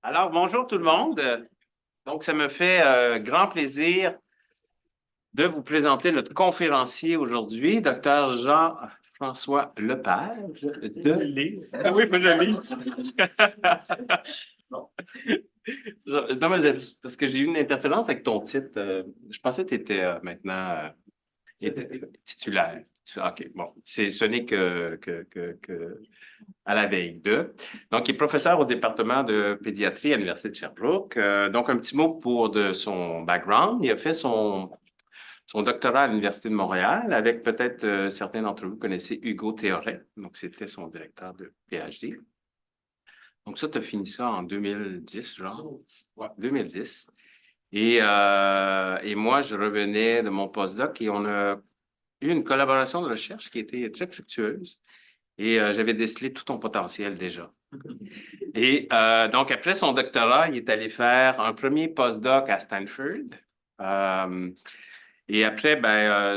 Alors, bonjour tout le monde. Donc, ça me fait grand plaisir de vous présenter notre conférencier aujourd'hui, Dr. Jean-François Lepage de Lise. Ah oui, faut que je le lise. Non. Non, mais parce que j'ai eu une interférence avec ton titre. Je pensais que tu étais maintenant titulaire. OK, bon. Ce n'est que à la veille de. Donc, il est professeur au département de pédiatrie à l'Université de Sherbrooke. Donc, un petit mot de son background. Il a fait son doctorat à l'Université de Montréal avec peut-être certains d'entre vous connaissez Hugo Théoret. Donc, c'était son directeur de PhD. Donc, ça, tu as fini ça en 2010, genre? Ouais, 2010. Et moi, je revenais de mon postdoc et on a eu une collaboration de recherche qui était très fructueuse. Et j'avais décelé tout ton potentiel déjà. Et donc, après son doctorat, il est allé faire un premier postdoc à Stanford. Euh, et après,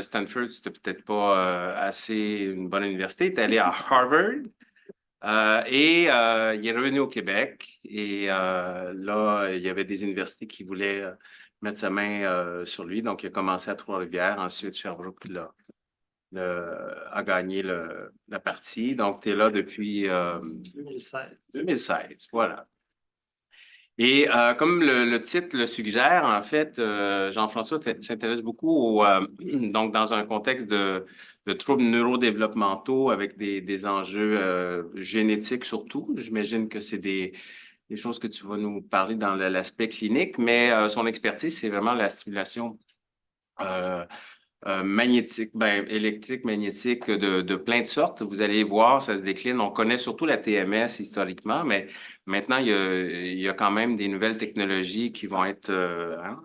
Stanford, c'était peut-être pas assez une bonne université. Il est allé à Harvard. Il est revenu au Québec. Et là, il y avait des universités qui voulaient mettre sa main sur lui. Donc, il a commencé à Trois-Rivières, ensuite Sherbrooke, là, a gagné la partie. Donc, tu es là depuis 2016. 2016. Voilà. Et comme le titre le suggère, en fait, Jean-François s'intéresse beaucoup donc dans un contexte de troubles neurodéveloppementaux avec des enjeux génétiques surtout. J'imagine que c'est des choses que tu vas nous parler dans l'aspect clinique, mais son expertise, c'est vraiment la stimulation euh, magnétique, électrique, magnétique de plein de sortes. Vous allez voir, ça se décline. On connaît surtout la TMS historiquement, mais maintenant, il y a quand même des nouvelles technologies qui vont être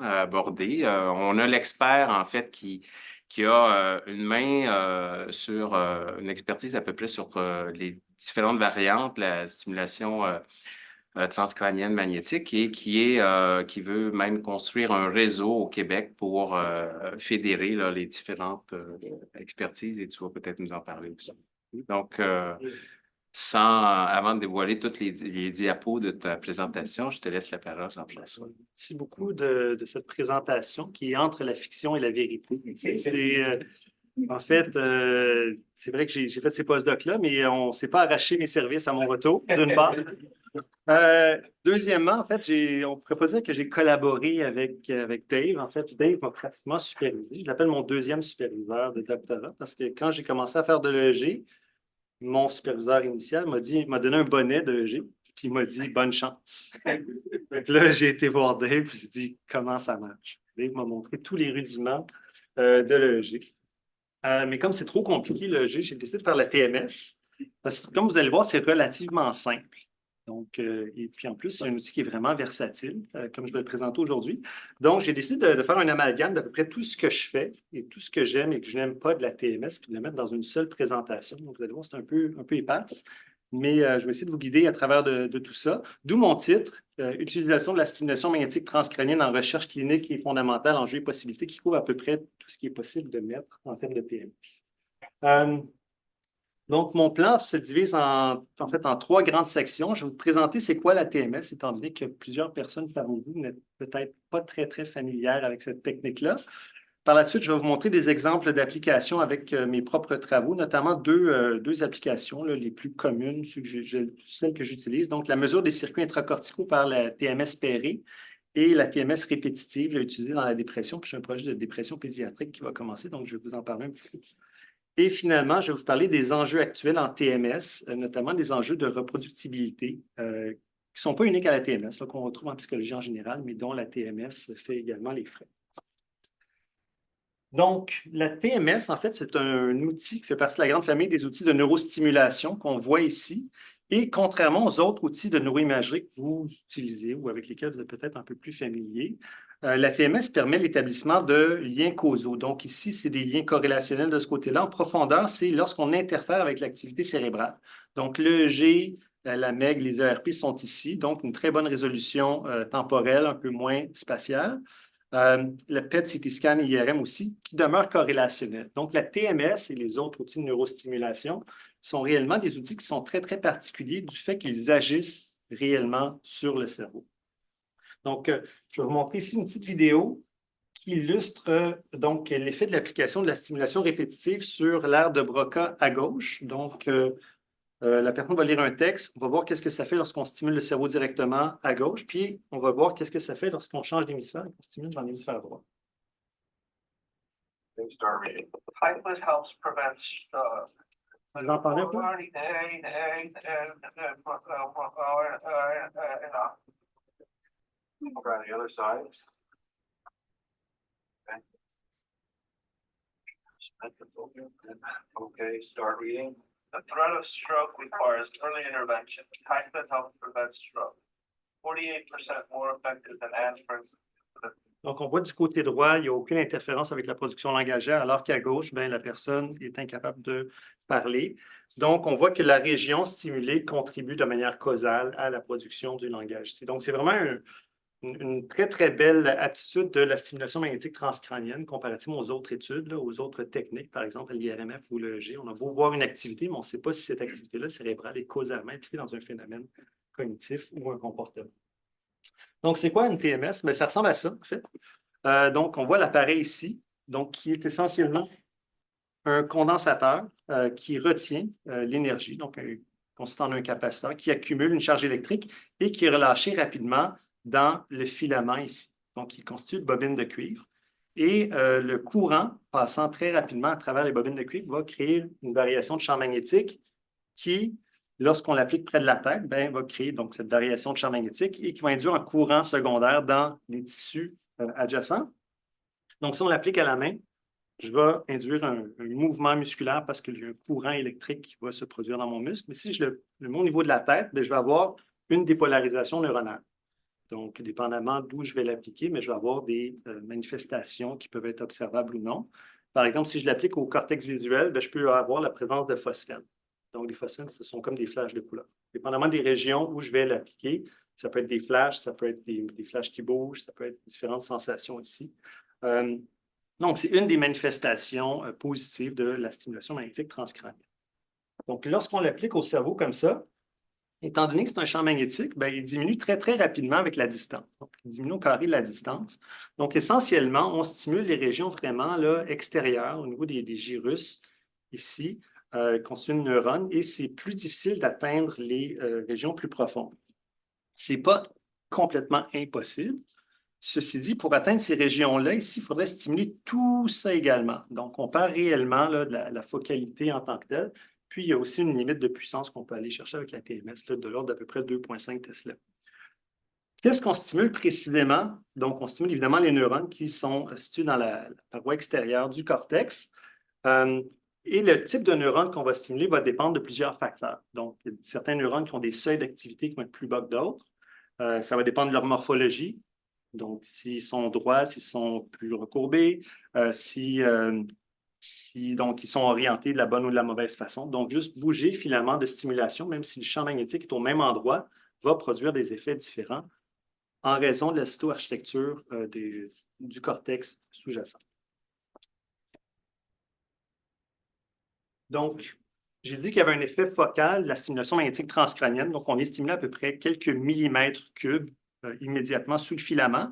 abordées. On a l'expert, en fait, qui a une main sur une expertise à peu près sur les différentes variantes, la stimulation transcrânienne magnétique et qui veut même construire un réseau au Québec pour fédérer là, les différentes expertises et tu vas peut-être nous en parler aussi. Donc, avant de dévoiler toutes les diapos de ta présentation, je te laisse la parole, Jean-François. Merci beaucoup de cette présentation qui est entre la fiction et la vérité. En fait, c'est vrai que j'ai fait ces postdocs-là, mais on ne s'est pas arraché mes services à mon retour, d'une part. Deuxièmement, en fait, on pourrait pas dire que j'ai collaboré avec Dave. En fait, Dave m'a pratiquement supervisé. Je l'appelle mon deuxième superviseur de doctorat parce que quand j'ai commencé à faire de l'EEG, mon superviseur initial m'a donné un bonnet d'EEG, puis il m'a dit bonne chance. Donc là, j'ai été voir Dave, puis j'ai dit comment ça marche. Dave m'a montré tous les rudiments de l'EEG. Mais comme c'est trop compliqué, l'EEG, j'ai décidé de faire la TMS. Parce que, comme vous allez voir, c'est relativement simple. Donc, et puis en plus, c'est un outil qui est vraiment versatile, comme je vais le présenter aujourd'hui. Donc, j'ai décidé de faire un amalgame d'à peu près tout ce que je fais et tout ce que j'aime et que je n'aime pas de la TMS, puis de le mettre dans une seule présentation. Donc, vous allez voir, c'est un peu éparse, mais je vais essayer de vous guider à travers de tout ça. D'où mon titre, Utilisation de la stimulation magnétique transcrânienne en recherche clinique et fondamentale, enjeux et possibilités, qui couvre à peu près tout ce qui est possible de mettre en termes de TMS. Donc, mon plan se divise en fait en trois grandes sections. Je vais vous présenter c'est quoi la TMS, étant donné que plusieurs personnes parmi vous n'êtes peut-être pas très, très familières avec cette technique-là. Par la suite, je vais vous montrer des exemples d'applications avec mes propres travaux, notamment deux applications là, les plus communes, celles que j'utilise. Donc, la mesure des circuits intracorticaux par la TMS pairée et la TMS répétitive utilisée dans la dépression. Puis, j'ai un projet de dépression pédiatrique qui va commencer, donc je vais vous en parler un petit peu. Et finalement, je vais vous parler des enjeux actuels en TMS, notamment des enjeux de reproductibilité qui ne sont pas uniques à la TMS, qu'on retrouve en psychologie en général, mais dont la TMS fait également les frais. Donc, la TMS, en fait, c'est un outil qui fait partie de la grande famille des outils de neurostimulation qu'on voit ici. Et contrairement aux autres outils de neuroimagerie que vous utilisez ou avec lesquels vous êtes peut-être un peu plus familier, la TMS permet l'établissement de liens causaux. Donc, ici, c'est des liens corrélationnels de ce côté-là. En profondeur, c'est lorsqu'on interfère avec l'activité cérébrale. Donc, l'EEG, la MEG, les ERP sont ici. Donc, une très bonne résolution temporelle, un peu moins spatiale. Le PET, CT scan et IRM aussi, qui demeurent corrélationnels. Donc, la TMS et les autres outils de neurostimulation sont réellement des outils qui sont très, très particuliers du fait qu'ils agissent réellement sur le cerveau. Donc, je vais vous montrer ici une petite vidéo qui illustre donc l'effet de l'application de la stimulation répétitive sur l'aire de Broca à gauche. Donc, la personne va lire un texte, on va voir qu'est-ce que ça fait lorsqu'on stimule le cerveau directement à gauche, puis on va voir qu'est-ce que ça fait lorsqu'on change d'hémisphère et qu'on stimule dans l'hémisphère droit. Hypnosis helps prevent Vous entendez un peu? Over on the other side. Okay, start reading. The threat of stroke requires early intervention. Hypnosis helps prevent stroke. 48% more effective than aspirin. Donc, on voit du côté droit, il n'y a aucune interférence avec la production langagière, alors qu'à gauche, bien, la personne est incapable de parler. Donc, on voit que la région stimulée contribue de manière causale à la production du langage. Donc, c'est vraiment une très, très belle aptitude de la stimulation magnétique transcrânienne comparativement aux autres études, là, aux autres techniques, par exemple l'IRMF ou l'EEG. On a beau voir une activité, mais on ne sait pas si cette activité-là cérébrale est causalement impliquée dans un phénomène cognitif ou un comportement. Donc, c'est quoi une TMS? Bien, ça ressemble à ça, en fait. Donc, on voit l'appareil ici, donc, qui est essentiellement un condensateur qui retient l'énergie, donc consistant en un capaciteur qui accumule une charge électrique et qui est relâché rapidement dans le filament ici. Donc, il constitue une bobine de cuivre. Et le courant passant très rapidement à travers les bobines de cuivre va créer une variation de champ magnétique qui, lorsqu'on l'applique près de la tête, bien, va créer donc cette variation de champ magnétique et qui va induire un courant secondaire dans les tissus adjacents. Donc, si on l'applique à la main, je vais induire un mouvement musculaire parce qu'il y a un courant électrique qui va se produire dans mon muscle. Mais si je le mets au niveau de la tête, bien, je vais avoir une dépolarisation neuronale. Donc, dépendamment d'où je vais l'appliquer, mais je vais avoir des manifestations qui peuvent être observables ou non. Par exemple, si je l'applique au cortex visuel, bien, je peux avoir la présence de phosphènes. Donc, les phosphènes, ce sont comme des flashs de couleur. Dépendamment des régions où je vais l'appliquer, ça peut être des flashs, ça peut être des flashs qui bougent, ça peut être différentes sensations ici. Donc, c'est une des manifestations positives de la stimulation magnétique transcrânienne. Donc, lorsqu'on l'applique au cerveau comme ça, étant donné que c'est un champ magnétique, bien, il diminue très, très rapidement avec la distance. Donc, il diminue au carré de la distance. Donc, essentiellement, on stimule les régions vraiment là, extérieures, au niveau des gyrus, ici, constituent une neurone, et c'est plus difficile d'atteindre les régions plus profondes. Ce n'est pas complètement impossible. Ceci dit, pour atteindre ces régions-là, ici, il faudrait stimuler tout ça également. Donc, on perd réellement là, de la focalité en tant que telle. Puis, il y a aussi une limite de puissance qu'on peut aller chercher avec la TMS, là, de l'ordre d'à peu près 2,5 Tesla. Qu'est-ce qu'on stimule précisément? Donc, on stimule évidemment les neurones qui sont situés dans la paroi extérieure du cortex. Et le type de neurones qu'on va stimuler va dépendre de plusieurs facteurs. Donc, il y a certains neurones qui ont des seuils d'activité qui vont être plus bas que d'autres. Ça va dépendre de leur morphologie. Donc, s'ils sont droits, s'ils sont plus recourbés, si donc, ils sont orientés de la bonne ou de la mauvaise façon. Donc, juste bouger le filament de stimulation, même si le champ magnétique est au même endroit, va produire des effets différents en raison de la cytoarchitecture du cortex sous-jacent. Donc, j'ai dit qu'il y avait un effet focal de la stimulation magnétique transcrânienne. Donc, on est stimulé à peu près quelques millimètres cubes immédiatement sous le filament.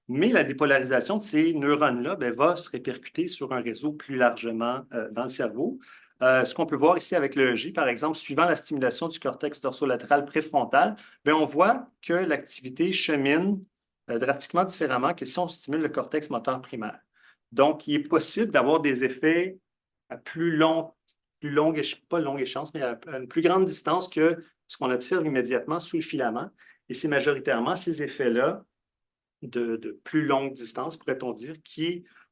Mais la dépolarisation de ces neurones-là va se répercuter sur un réseau plus largement dans le cerveau. Ce qu'on peut voir ici avec l'EEG, par exemple, suivant la stimulation du cortex dorsolatéral préfrontal, on voit que l'activité chemine drastiquement différemment que si on stimule le cortex moteur primaire. Donc, il est possible d'avoir des effets à pas longue échéance, mais à une plus grande distance que ce qu'on observe immédiatement sous le filament. Et c'est majoritairement ces effets-là de plus longue distance, pourrait-on dire,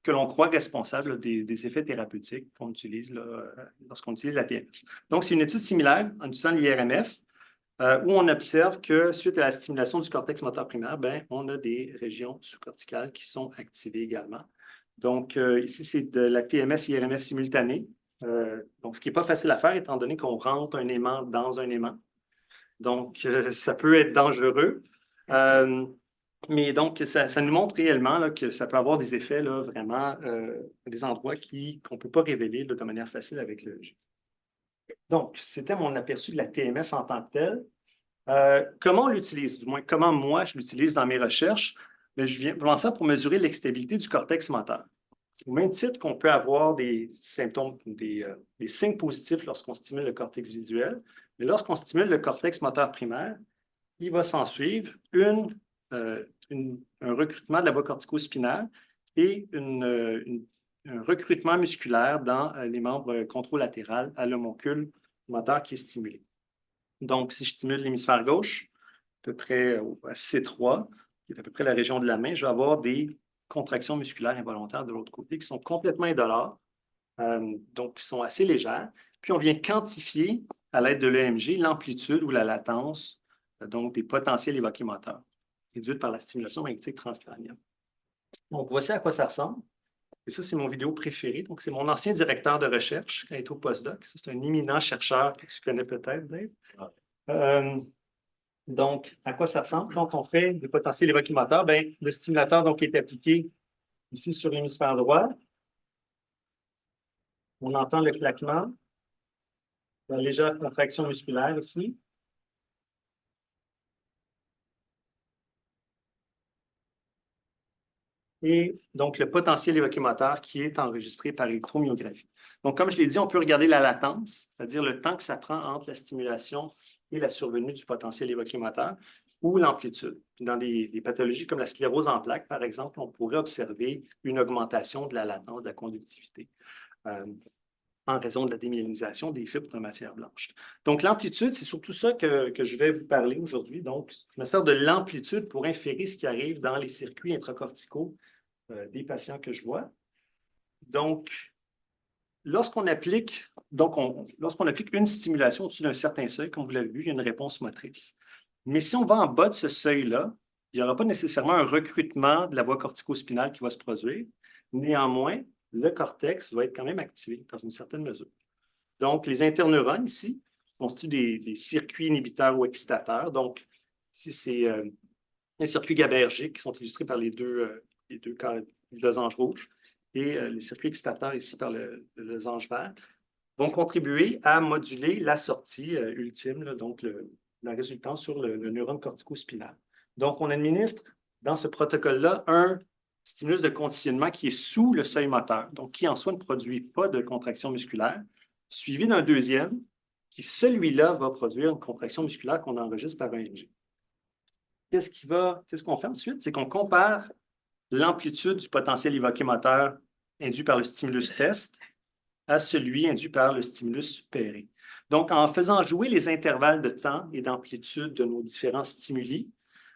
que l'on croit responsables des effets thérapeutiques qu'on utilise lorsqu'on utilise la TMS. Donc, c'est une étude similaire en utilisant l'IRMF où on observe que suite à la stimulation du cortex moteur primaire, on a des régions sous-corticales qui sont activées également. Donc, ici, c'est de la TMS-IRMF simultanée. Donc, ce qui n'est pas facile à faire étant donné qu'on rentre un aimant dans un aimant. Donc, ça peut être dangereux. Mais donc, ça nous montre réellement là, que ça peut avoir des effets là, vraiment des endroits qu'on ne peut pas révéler là, de manière facile avec l'EEG. Donc, c'était mon aperçu de la TMS en tant que telle. Comment on l'utilise? Du moins, comment moi je l'utilise dans mes recherches? Mais je viens vraiment ça pour mesurer l'exstabilité du cortex moteur. Au même titre qu'on peut avoir des symptômes, des signes positifs lorsqu'on stimule le cortex visuel, mais lorsqu'on stimule le cortex moteur primaire, il va s'en suivre un recrutement de la voie cortico-spinale et un recrutement musculaire dans les membres contralatéral à l'homoncule moteur qui est stimulé. Donc, si je stimule l'hémisphère gauche, à peu près à C3, qui est à peu près la région de la main, je vais avoir des contractions musculaires involontaires de l'autre côté qui sont complètement indolores, donc qui sont assez légères. Puis, on vient quantifier à l'aide de l'EMG l'amplitude ou la latence, donc des potentiels évoqués-moteurs, induites par la stimulation magnétique transcrânienne. Donc, voici à quoi ça ressemble. Et ça, c'est mon vidéo préférée. Donc, c'est mon ancien directeur de recherche quand il était au postdoc. C'est un éminent chercheur que tu connais peut-être, Dave. Donc, à quoi ça ressemble? Quand on fait le potentiel évoqué-moteur, bien, le stimulateur donc, est appliqué ici sur l'hémisphère droit. On entend le claquement, la légère contraction musculaire ici. Et donc, le potentiel évoqué-moteur qui est enregistré par électromyographie. Donc, comme je l'ai dit, on peut regarder la latence, c'est-à-dire le temps que ça prend entre la stimulation et la survenue du potentiel évoqué-moteur, ou l'amplitude. Dans des pathologies comme la sclérose en plaques, par exemple, on pourrait observer une augmentation de la latence, de la conductivité, en raison de la démyélinisation des fibres de matière blanche. Donc, l'amplitude, c'est surtout ça que je vais vous parler aujourd'hui. Donc, je me sers de l'amplitude pour inférer ce qui arrive dans les circuits intracorticaux des patients que je vois. Donc, lorsqu'on applique une stimulation au-dessus d'un certain seuil, comme vous l'avez vu, il y a une réponse motrice. Mais si on va en bas de ce seuil-là, il n'y aura pas nécessairement un recrutement de la voie cortico-spinale qui va se produire. Néanmoins, le cortex va être quand même activé dans une certaine mesure. Donc, les interneurones ici constituent des circuits inhibiteurs ou excitateurs. Donc, ici, c'est les circuits GABAergiques qui sont illustrés par les deux losanges rouges et les circuits excitateurs ici par le losange vert vont contribuer à moduler la sortie ultime, là, donc la résultante sur le neurone cortico-spinal. Donc, on administre dans ce protocole-là un stimulus de conditionnement qui est sous le seuil moteur, donc qui en soi ne produit pas de contraction musculaire, suivi d'un deuxième qui, celui-là, va produire une contraction musculaire qu'on enregistre par un EMG. Qu'est-ce qu'on fait ensuite? C'est qu'on compare l'amplitude du potentiel évoqué-moteur induit par le stimulus test à celui induit par le stimulus péré. Donc, en faisant jouer les intervalles de temps et d'amplitude de nos différents stimuli,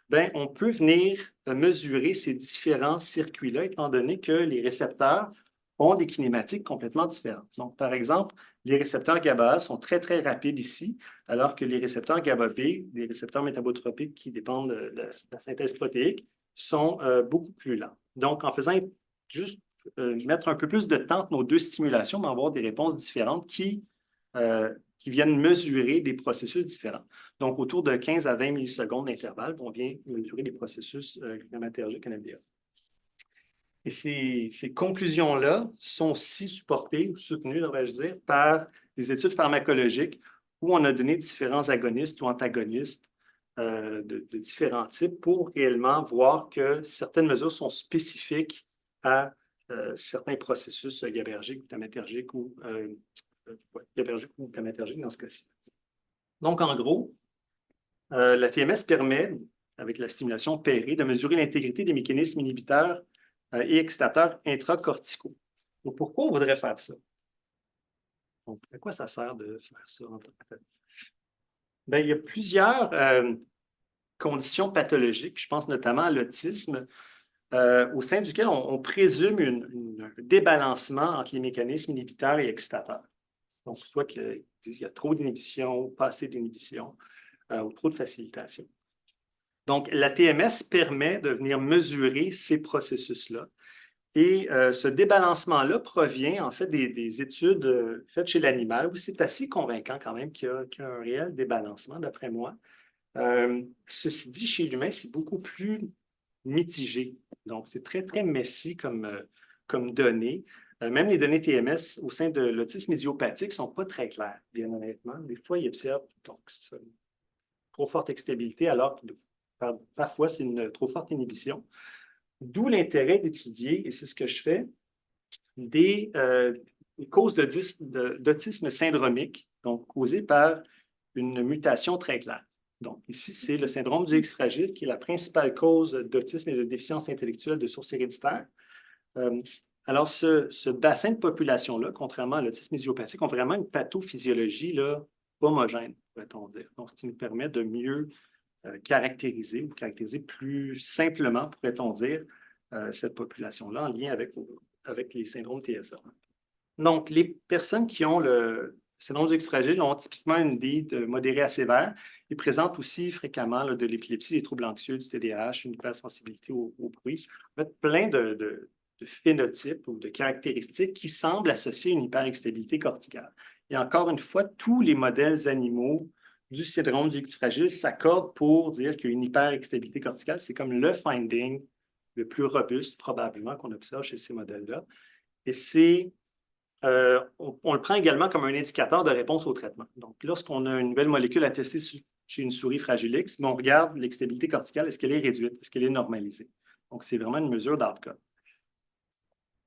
bien, on peut venir mesurer ces différents circuits-là, étant donné que les récepteurs ont des kinématiques complètement différentes. Donc, par exemple, les récepteurs GABA sont très, très rapides ici, alors que les récepteurs GABA-B, les récepteurs métabotropiques qui dépendent de la synthèse protéique, sont beaucoup plus lents. Donc, en faisant juste mettre un peu plus de temps entre nos deux stimulations, on va avoir des réponses différentes qui viennent mesurer des processus différents. Donc, autour de 15 à 20 millisecondes d'intervalle, on vient mesurer des processus glutamatergiques NMDA. Et ces conclusions-là sont aussi supportées ou soutenues, devrais-je dire, par des études pharmacologiques où on a donné différents agonistes ou antagonistes de différents types pour réellement voir que certaines mesures sont spécifiques à certains processus GABAergiques, glutamatergiques ou glutamatergiques dans ce cas-ci. Donc, en gros, la TMS permet, avec la stimulation pérée, de mesurer l'intégrité des mécanismes inhibiteurs et excitateurs intracorticaux. Donc, pourquoi on voudrait faire ça? Donc, à quoi ça sert de faire ça? Bien, il y a plusieurs conditions pathologiques, je pense notamment à l'autisme, au sein duquel on présume un débalancement entre les mécanismes inhibiteurs et excitateurs. Donc, soit qu'il y a trop d'inhibition, pas assez d'inhibition, ou trop de facilitation. Donc, la TMS permet de venir mesurer ces processus-là. Et ce débalancement-là provient en fait des études faites chez l'animal, où c'est assez convaincant quand même qu'il y a un réel débalancement, d'après moi. Ceci dit, chez l'humain, c'est beaucoup plus mitigé. Donc, c'est très, très messy comme données. Même les données TMS au sein de l'autisme idiopathique ne sont pas très claires, bien honnêtement. Des fois, ils observent, donc c'est ça, trop forte excitabilité, alors que parfois, c'est une trop forte inhibition. D'où l'intérêt d'étudier, et c'est ce que je fais, des causes d'autisme syndromique, donc causées par une mutation très claire. Donc, ici, c'est le syndrome du X fragile qui est la principale cause d'autisme et de déficience intellectuelle de source héréditaire. Alors, ce bassin de population-là, contrairement à l'autisme idiopathique, ont vraiment une pathophysiologie là, homogène, pourrait-on dire. Donc, ce qui nous permet de mieux caractériser ou caractériser plus simplement, pourrait-on dire, cette population-là en lien avec les syndromes TSA. Donc, les personnes qui ont le syndrome du X fragile ont typiquement une DID de modérée à sévère. Ils présentent aussi fréquemment là, de l'épilepsie, des troubles anxieux, du TDAH, une hypersensibilité au bruit. En fait, plein de phénotypes ou de caractéristiques qui semblent associer une hyperexcitabilité corticale. Et encore une fois, tous les modèles animaux du syndrome du X fragile s'accordent pour dire qu'il y a une hyperexcitabilité corticale. C'est comme le finding le plus robuste, probablement, qu'on observe chez ces modèles-là. Et c'est on le prend également comme un indicateur de réponse au traitement. Donc, lorsqu'on a une nouvelle molécule à tester chez une souris Fragile X, on regarde l'excitabilité corticale, est-ce qu'elle est réduite, est-ce qu'elle est normalisée? Donc, c'est vraiment une mesure d'outcome.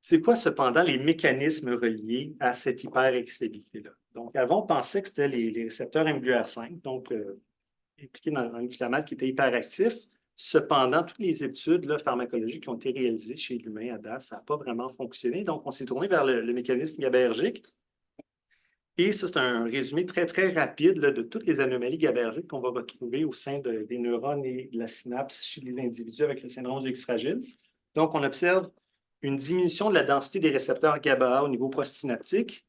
C'est quoi, cependant, les mécanismes reliés à cette hyperexcitabilité-là? Donc, avant, on pensait que c'était les récepteurs MBR5, donc impliqués dans le glutamate qui était hyperactif. Cependant, toutes les études là, pharmacologiques qui ont été réalisées chez l'humain à date, ça n'a pas vraiment fonctionné. Donc, on s'est tourné vers le mécanisme GABAergique. Et ça, c'est un résumé très, très rapide là, de toutes les anomalies GABAergiques qu'on va retrouver au sein des neurones et de la synapse chez les individus avec le syndrome du X fragile. Donc, on observe une diminution de la densité des récepteurs GABA au niveau postsynaptique,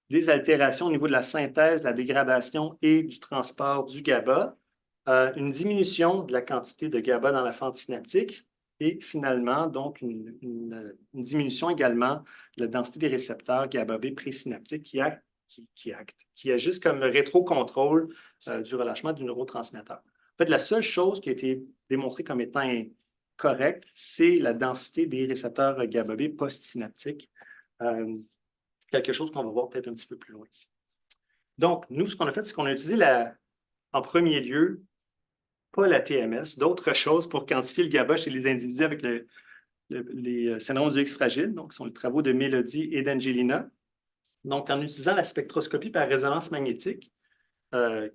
des altérations au niveau de la synthèse, la dégradation et du transport du GABA, une diminution de la quantité de GABA dans la fente synaptique et finalement, donc, une diminution également de la densité des récepteurs GABA-B présynaptiques qui agissent comme rétrocontrôle du relâchement du neurotransmetteur. En fait, la seule chose qui a été démontrée comme étant correcte, c'est la densité des récepteurs GABA-B postsynaptiques, quelque chose qu'on va voir peut-être un petit peu plus loin ici. Donc, nous, ce qu'on a fait, c'est qu'on a utilisé en premier lieu pas la TMS, d'autres choses pour quantifier le GABA chez les individus avec les syndromes du X fragile. Donc, ce sont les travaux de Mélodie et d'Angelina. Donc, en utilisant la spectroscopie par résonance magnétique, dans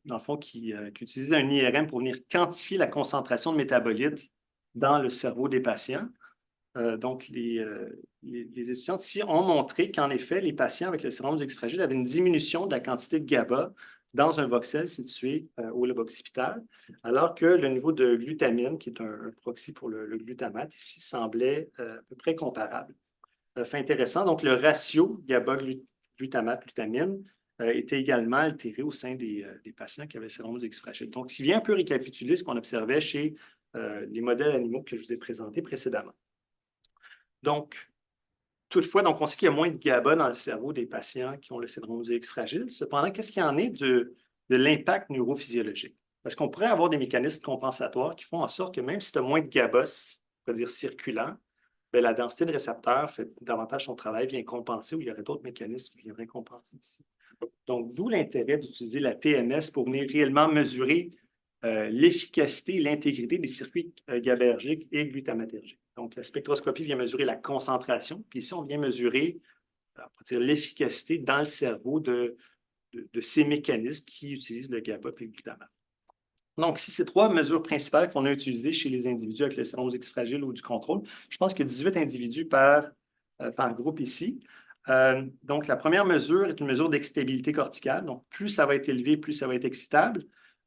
le fond, qui utilise un IRM pour venir quantifier la concentration de métabolites dans le cerveau des patients. Donc, les étudiants ici ont montré qu'en effet, les patients avec le syndrome du X fragile avaient une diminution de la quantité de GABA dans un voxel situé au lobe occipital, alors que le niveau de glutamine, qui est un proxy pour le glutamate, ici semblait à peu près comparable. Fait intéressant, donc le ratio GABA-glutamate-glutamine était également altéré au sein des patients qui avaient le syndrome du X fragile. Donc, s'il vient un peu récapituler ce qu'on observait chez les modèles animaux que je vous ai présentés précédemment. Donc, toutefois, donc on sait qu'il y a moins de GABA dans le cerveau des patients qui ont le syndrome du X fragile. Cependant, qu'est-ce qu'il y en est de l'impact neurophysiologique? Parce qu'on pourrait avoir des mécanismes compensatoires qui font en sorte que même si tu as moins de GABA, on va dire circulant, bien, la densité de récepteurs fait davantage son travail, vient compenser, ou il y aurait d'autres mécanismes qui viendraient compenser ici. Donc, d'où l'intérêt d'utiliser la TMS pour venir réellement mesurer l'efficacité et l'intégrité des circuits GABAergiques et glutamatergiques. Donc, la spectroscopie vient mesurer la concentration, puis ici, on vient mesurer l'efficacité dans le cerveau de ces mécanismes qui utilisent le GABA et le glutamate. Donc, ici, c'est trois mesures principales qu'on a utilisées chez les individus avec le syndrome X fragile ou du contrôle. Je pense qu'il y a 18 individus par groupe ici. Donc, la première mesure est une mesure d'excitabilité corticale. Donc, plus ça va être élevé, plus ça va être excitable.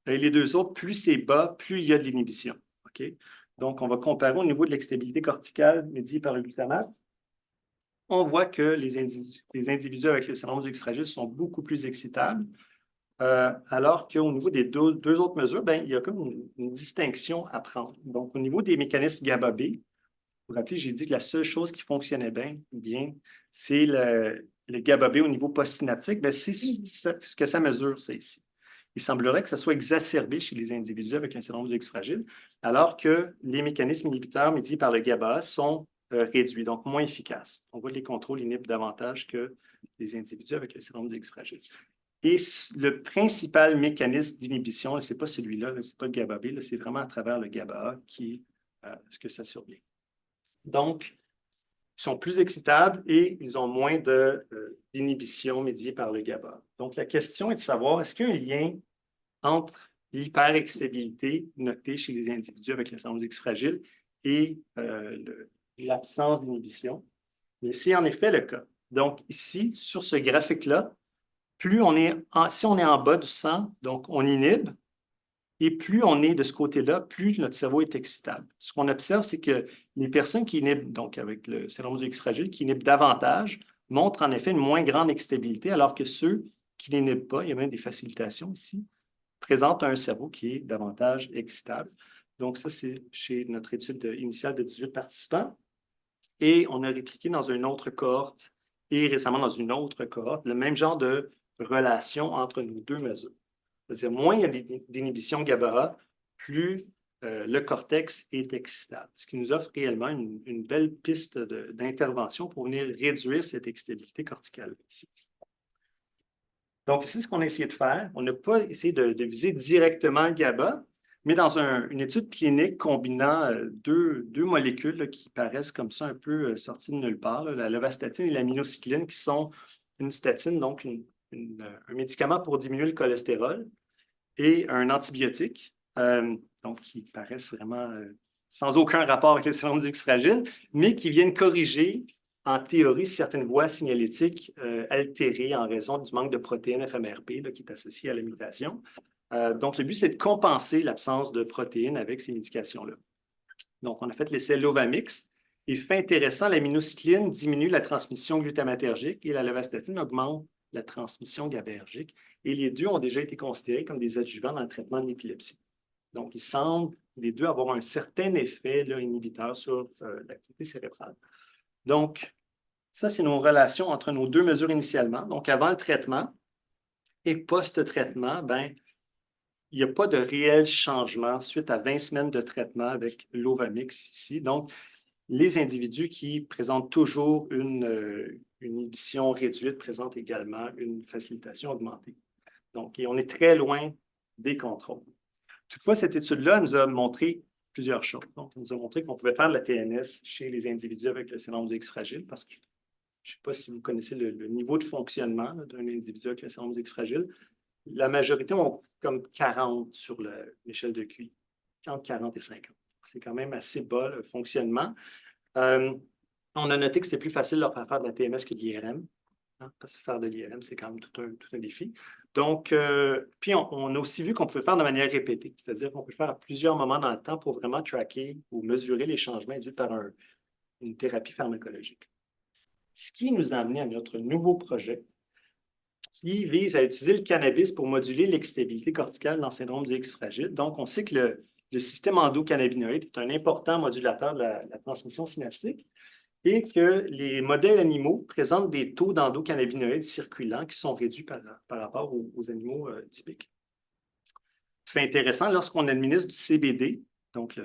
Et les deux autres, plus c'est bas, plus il y a de l'inhibition. Okay? Donc, on va comparer au niveau de l'excitabilité corticale médiée par le glutamate. On voit que les individus avec le syndrome du X fragile sont beaucoup plus excitables, alors qu'au niveau des deux autres mesures, bien, il y a comme une distinction à prendre. Donc, au niveau des mécanismes GABA-B, vous vous rappelez, j'ai dit que la seule chose qui fonctionnait bien, c'est le GABA-B au niveau postsynaptique. Bien, c'est ce que ça mesure, c'est ici. Il semblerait que ça soit exacerbé chez les individus avec un syndrome du X fragile, alors que les mécanismes inhibiteurs médiés par le GABA sont réduits, donc moins efficaces. On voit que les contrôles inhibent davantage que les individus avec le syndrome du X fragile. Et le principal mécanisme d'inhibition, ce n'est pas celui-là, ce n'est pas le GABA-B, c'est vraiment à travers le GABA qui ce que ça survient. Donc, ils sont plus excitables et ils ont moins d'inhibition médiée par le GABA. Donc, la question est de savoir, est-ce qu'il y a un lien entre l'hyperexcitabilité notée chez les individus avec le syndrome du X fragile et l'absence d'inhibition? Et c'est en effet le cas. Donc, ici, sur ce graphique-là, si on est en bas du sang, donc on inhibe, et plus on est de ce côté-là, plus notre cerveau est excitable. Ce qu'on observe, c'est que les personnes qui inhibent, donc avec le syndrome du X fragile, qui inhibent davantage, montrent en effet une moins grande excitabilité, alors que ceux qui n'inhibent pas, il y a même des facilitations ici, présentent un cerveau qui est davantage excitable. Donc ça, c'est chez notre étude initiale de 18 participants. Et on a répliqué dans une autre cohorte et récemment dans une autre cohorte le même genre de relation entre nos deux mesures. C'est-à-dire, moins il y a d'inhibition GABA, plus le cortex est excitable, ce qui nous offre réellement une belle piste d'intervention pour venir réduire cette excitabilité corticale ici. Donc, c'est ce qu'on a essayé de faire. On n'a pas essayé de viser directement le GABA, mais dans une étude clinique combinant deux molécules là, qui paraissent comme ça un peu sorties de nulle part, là, la lovastatine et l'aminocycline, qui sont une statine, donc un médicament pour diminuer le cholestérol, et un antibiotique, donc qui paraissent vraiment sans aucun rapport avec le syndrome du X fragile, mais qui viennent corriger, en théorie, certaines voies signalétiques altérées en raison du manque de protéines FMRP là, qui est associé à la mutation. Donc, le but, c'est de compenser l'absence de protéines avec ces médications-là. Donc, on a fait l'essai Lovamix. Et fait intéressant, l'aminocycline diminue la transmission glutamatergique et la lovastatine augmente la transmission GABAergique. Et les deux ont déjà été considérés comme des adjuvants dans le traitement de l'épilepsie. Donc, ils semblent, les deux, avoir un certain effet là, inhibiteur sur l'activité cérébrale. Donc, ça, c'est nos relations entre nos deux mesures initialement. Donc, avant le traitement et post-traitement, ben, il n'y a pas de réel changement suite à 20 semaines de traitement avec l'Ovamix ici. Donc, les individus qui présentent toujours une inhibition réduite présentent également une facilitation augmentée. Donc, et on est très loin des contrôles. Toutefois, cette étude-là nous a montré plusieurs choses. Donc, elle nous a montré qu'on pouvait faire de la TNS chez les individus avec le syndrome du X fragile, parce que je ne sais pas si vous connaissez le niveau de fonctionnement d'un individu avec le syndrome du X fragile. La majorité ont comme 40 sur l'échelle de QI, entre 40 et 50. C'est quand même assez bas le fonctionnement. On a noté que c'était plus facile de leur faire de la TMS que de l'IRM. Hein, parce que faire de l'IRM, c'est quand même tout un défi. Donc, puis on a aussi vu qu'on pouvait faire de manière répétée, c'est-à-dire qu'on peut faire à plusieurs moments dans le temps pour vraiment tracker ou mesurer les changements induits par une thérapie pharmacologique. Ce qui nous a amené à notre nouveau projet qui vise à utiliser le cannabis pour moduler l'excitabilité corticale dans le syndrome du X fragile. Donc, on sait que le système endocannabinoïde est un important modulateur de la transmission synaptique et que les modèles animaux présentent des taux d'endocannabinoïdes circulants qui sont réduits par rapport aux animaux typiques. Fait intéressant, lorsqu'on administre du CBD, donc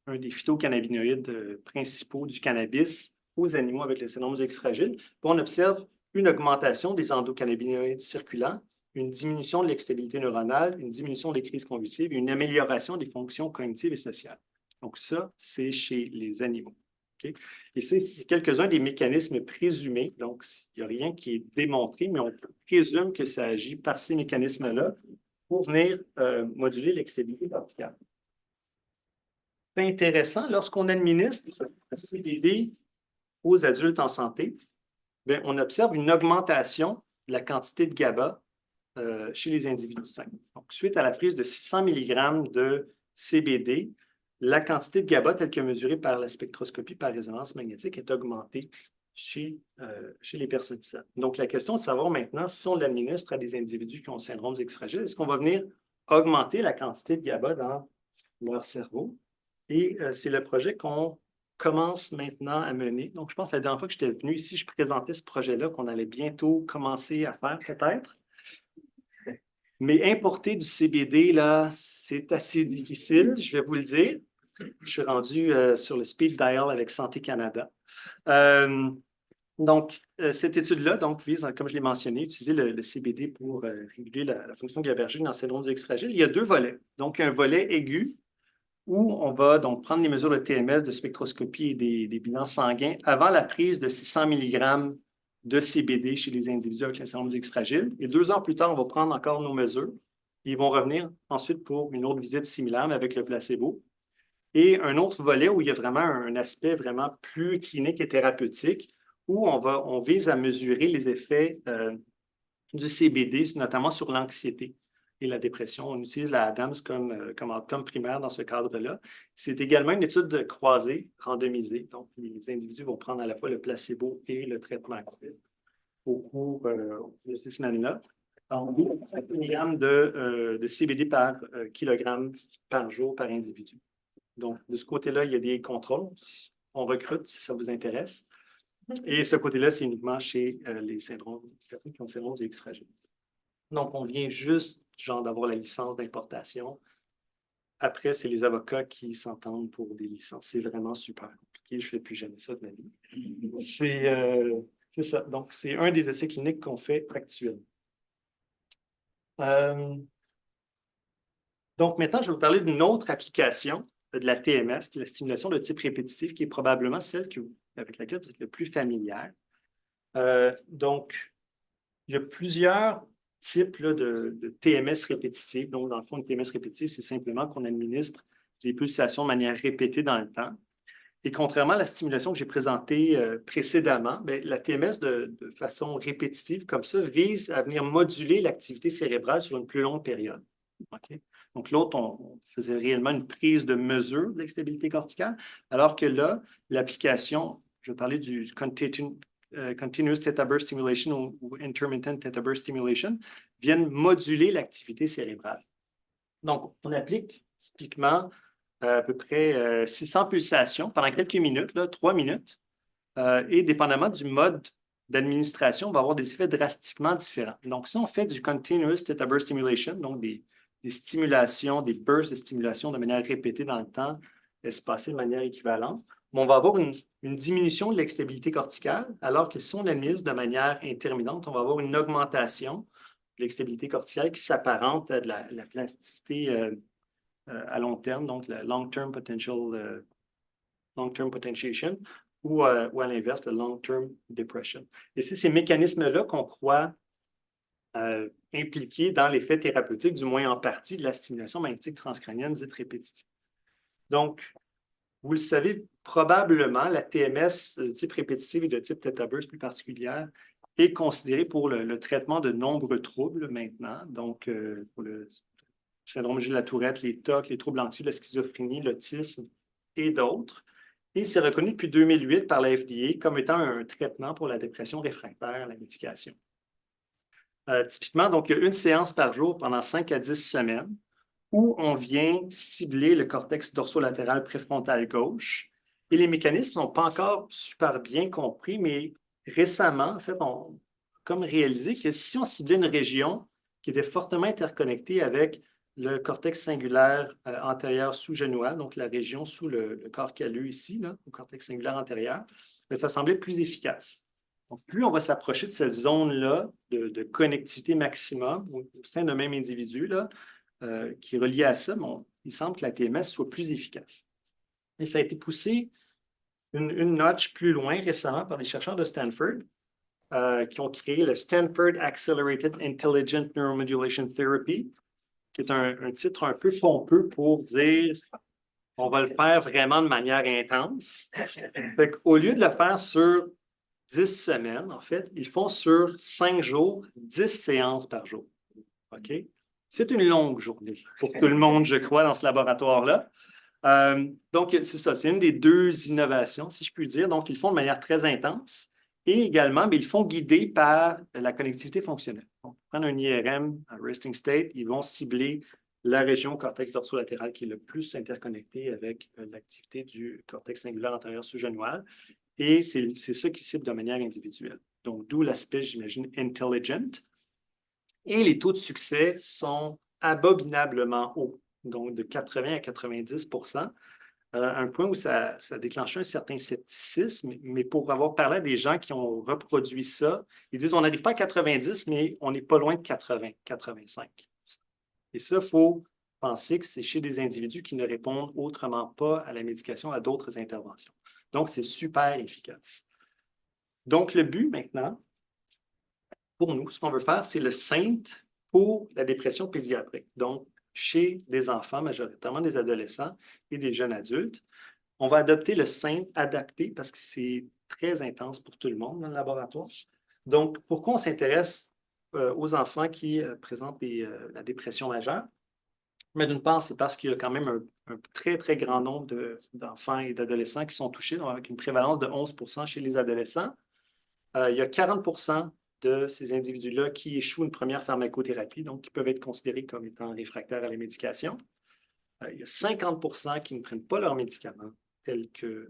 un des phytocannabinoïdes principaux du cannabis aux animaux avec le syndrome du X fragile, on observe une augmentation des endocannabinoïdes circulants, une diminution de l'excitabilité neuronale, une diminution des crises convulsives et une amélioration des fonctions cognitives et sociales. Donc ça, c'est chez les animaux. Okay? Et ça, c'est quelques-uns des mécanismes présumés. Donc, il n'y a rien qui est démontré, mais on présume que ça agit par ces mécanismes-là pour venir moduler l'excitabilité corticale. C'est intéressant, lorsqu'on administre le CBD aux adultes en santé, bien, on observe une augmentation de la quantité de GABA chez les individus sains. Donc, suite à la prise de 600 mg de CBD, la quantité de GABA, telle que mesurée par la spectroscopie par résonance magnétique, est augmentée chez les personnes saines. Donc, la question est de savoir maintenant, si on l'administre à des individus qui ont le syndrome du X fragile, est-ce qu'on va venir augmenter la quantité de GABA dans leur cerveau? Et c'est le projet qu'on commence maintenant à mener. Donc, je pense que la dernière fois que j'étais venu ici, je présentais ce projet-là qu'on allait bientôt commencer à faire, peut-être. Mais importer du CBD, là, c'est assez difficile, je vais vous le dire. Je suis rendu sur le speed dial avec Santé Canada. Donc, cette étude-là vise, comme je l'ai mentionné, utiliser le CBD pour réguler la fonction GABAergique dans le syndrome du X fragile. Il y a deux volets. Donc, un volet aigu où on va donc prendre les mesures de TMS, de spectroscopie et des bilans sanguins avant la prise de 600 mg de CBD chez les individus avec le syndrome du X fragile. Et 2 ans plus tard, on va prendre encore nos mesures. Ils vont revenir ensuite pour une autre visite similaire, mais avec le placebo. Et un autre volet où il y a vraiment un aspect vraiment plus clinique et thérapeutique, où on vise à mesurer les effets du CBD, notamment sur l'anxiété et la dépression. On utilise la ADAMS comme outcome primaire dans ce cadre-là. C'est également une étude croisée, randomisée. Donc, les individus vont prendre à la fois le placebo et le traitement actif au cours de 6 semaines-là. En 5 mg de CBD par kilogramme par jour par individu. Donc, de ce côté-là, il y a des contrôles. On recrute si ça vous intéresse. Et ce côté-là, c'est uniquement chez les personnes qui ont le syndrome du X fragile. Donc, on vient juste, d'avoir la licence d'importation. Après, c'est les avocats qui s'entendent pour des licences. C'est vraiment super compliqué. Je ne fais plus jamais ça de ma vie. C'est ça. Donc, c'est un des essais cliniques qu'on fait actuellement. Donc, maintenant, je vais vous parler d'une autre application de la TMS, qui est la stimulation de type répétitif, qui est probablement celle avec laquelle vous êtes le plus familière. Donc, il y a plusieurs types là, de TMS répétitive. Donc, dans le fond, une TMS répétitive, c'est simplement qu'on administre des pulsations de manière répétée dans le temps. Et contrairement à la stimulation que j'ai présentée précédemment, bien, la TMS de façon répétitive, comme ça, vise à venir moduler l'activité cérébrale sur une plus longue période. Okay? Donc, l'autre, on faisait réellement une prise de mesure de l'exstabilité corticale, alors que là, l'application, je vais parler du Continuous Theta Burst Stimulation ou Intermittent Theta Burst Stimulation, viennent moduler l'activité cérébrale. Donc, on applique typiquement à peu près 600 pulsations pendant quelques minutes, 3 minutes, et dépendamment du mode d'administration, on va avoir des effets drastiquement différents. Donc, si on fait du Continuous Theta Burst Stimulation, donc des stimulations, des bursts de stimulation de manière répétée dans le temps, espacées de manière équivalente, on va avoir une diminution de l'exstabilité corticale, alors que si on l'administre de manière intermittente, on va avoir une augmentation de l'exstabilité corticale qui s'apparente à de la plasticité à long terme, donc la long-term potentiation, ou à l'inverse, la long-term depression. Et c'est ces mécanismes-là qu'on croit impliqués dans l'effet thérapeutique, du moins en partie, de la stimulation magnétique transcrânienne dite répétitive. Donc, vous le savez probablement, la TMS de type répétitive et de type Theta Burst plus particulière est considérée pour le traitement de nombreux troubles maintenant, donc pour le syndrome de la Tourette, les TOC, les troubles anxieux, la schizophrénie, l'autisme et d'autres. Et c'est reconnu depuis 2008 par la FDA comme étant un traitement pour la dépression réfractaire à la médication. Typiquement, donc, il y a une séance par jour pendant 5 à 10 semaines où on vient cibler le cortex dorsolatéral préfrontal gauche. Et les mécanismes ne sont pas encore super bien compris, mais récemment, en fait, on a comme réalisé que si on ciblait une région qui était fortement interconnectée avec le cortex singulaire antérieur sous-génoal, donc la région sous le corps calleux ici, là, au cortex singulaire antérieur, ça semblait plus efficace. Donc, plus on va s'approcher de cette zone-là de connectivité maximum au sein d'un même individu là, qui est relié à ça, il semble que la TMS soit plus efficace. Et ça a été poussé une notch plus loin récemment par des chercheurs de Stanford qui ont créé le Stanford Accelerated Intelligent Neuromodulation Therapy, qui est un titre un peu pompeux pour dire on va le faire vraiment de manière intense. Au lieu de le faire sur 10 semaines, en fait, ils font sur 5 jours, 10 séances par jour. OK? C'est une longue journée pour tout le monde, je crois, dans ce laboratoire-là. Donc, c'est ça, c'est une des deux innovations, si je puis dire. Donc, ils le font de manière très intense et également, ils font guider par la connectivité fonctionnelle. Donc, ils prennent un IRM, un resting state, ils vont cibler la région cortex dorsolatéral qui est le plus interconnectée avec l'activité du cortex singulaire antérieur sous-génoal. Et c'est ça qui cible de manière individuelle. Donc, d'où l'aspect, j'imagine, intelligent. Et les taux de succès sont abominablement hauts, donc de 80 à 90 %. un point où ça déclenchait un certain scepticisme, mais pour avoir parlé à des gens qui ont reproduit ça, ils disent on n'arrive pas à 90, mais on n'est pas loin de 80, 85. Et ça, il faut penser que c'est chez des individus qui ne répondent autrement pas à la médication, à d'autres interventions. Donc, c'est super efficace. Donc, le but maintenant, pour nous, ce qu'on veut faire, c'est le SAINT pour la dépression pédiatrique. Donc, chez des enfants, majoritairement des adolescents et des jeunes adultes, on va adopter le SAINT adapté parce que c'est très intense pour tout le monde dans le laboratoire. Donc, pourquoi on s'intéresse aux enfants qui présentent la dépression majeure? Mais d'une part, c'est parce qu'il y a quand même un très, très grand nombre d'enfants et d'adolescents qui sont touchés, donc avec une prévalence de 11 chez les adolescents. Il y a 40 de ces individus-là qui échouent une première pharmacothérapie, donc qui peuvent être considérés comme étant réfractaires à la médication. Il y a 50 qui ne prennent pas leurs médicaments tels qu'ils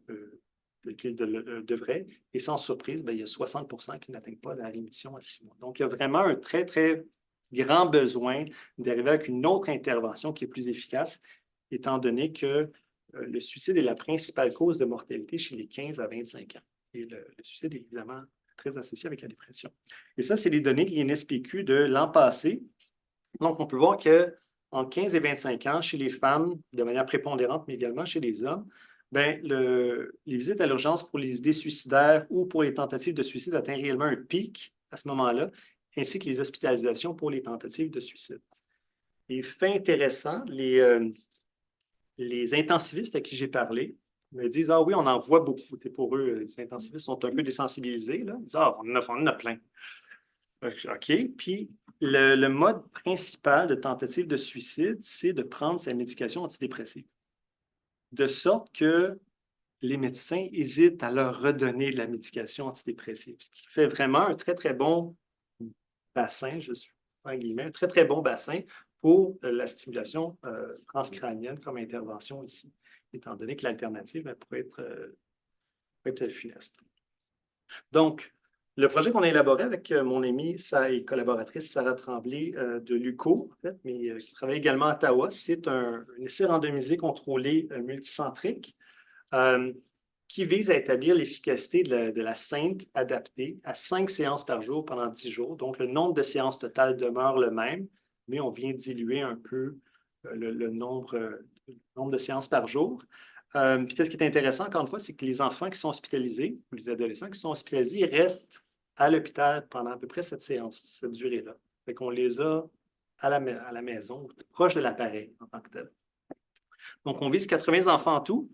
devraient. Et sans surprise, il y a 60 qui n'atteignent pas la rémission à 6 mois. Donc, il y a vraiment un très, très grand besoin d'arriver avec une autre intervention qui est plus efficace, étant donné que le suicide est la principale cause de mortalité chez les 15 à 25 ans. Et le suicide est évidemment très associé avec la dépression. Et ça, c'est les données de l'INSPQ de l'an passé. Donc, on peut voir qu'en 15 et 25 ans, chez les femmes, de manière prépondérante, mais également chez les hommes, les visites à l'urgence pour les idées suicidaires ou pour les tentatives de suicide atteignent réellement un pic à ce moment-là, ainsi que les hospitalisations pour les tentatives de suicide. Et fait intéressant, les intensivistes à qui j'ai parlé me disent « Ah oui, on en voit beaucoup. » Pour eux, les intensivistes sont un peu désensibilisés. Là. Ils disent « Ah, on en a plein. » OK. Puis, le mode principal de tentative de suicide, c'est de prendre sa médication antidépressive. De sorte que les médecins hésitent à leur redonner de la médication antidépressive, ce qui fait vraiment un très, très bon bassin, je suis en guillemets, un très, très bon bassin pour la stimulation transcrânienne comme intervention ici, étant donné que l'alternative pourrait être funeste. Donc, le projet qu'on a élaboré avec mon amie et collaboratrice Sarah Tremblay de l'UQO, en fait, mais qui travaille également à Ottawa, c'est un essai randomisé contrôlé multicentrique qui vise à établir l'efficacité de la SAINT adaptée à 5 séances par jour pendant 10 jours. Donc, le nombre de séances totales demeure le même, mais on vient diluer un peu le nombre de séances par jour. Puis, ce qui est intéressant, encore une fois, c'est que les enfants qui sont hospitalisés, ou les adolescents qui sont hospitalisés, ils restent à l'hôpital pendant à peu près cette durée-là. Fait qu'on les a à la maison, proche de l'appareil en tant que tel. Donc, on vise 80 enfants en tout.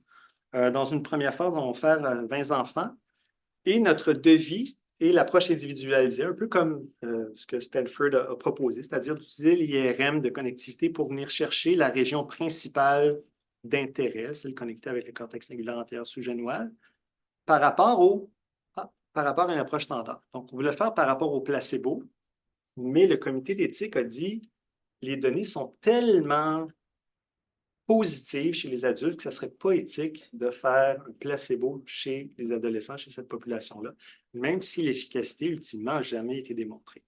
Dans une première phase, on va faire 20 enfants. Et notre devis est l'approche individualisée, un peu comme ce que Stanford a proposé, c'est-à-dire d'utiliser l'IRM de connectivité pour venir chercher la région principale d'intérêt, celle connectée avec le cortex singulaire antérieur sous-génois, par rapport à une approche standard. Donc, on voulait le faire par rapport au placebo, mais le comité d'éthique a dit les données sont tellement positives chez les adultes que ce ne serait pas éthique de faire un placebo chez les adolescents, chez cette population-là, même si l'efficacité, ultimement, n'a jamais été démontrée.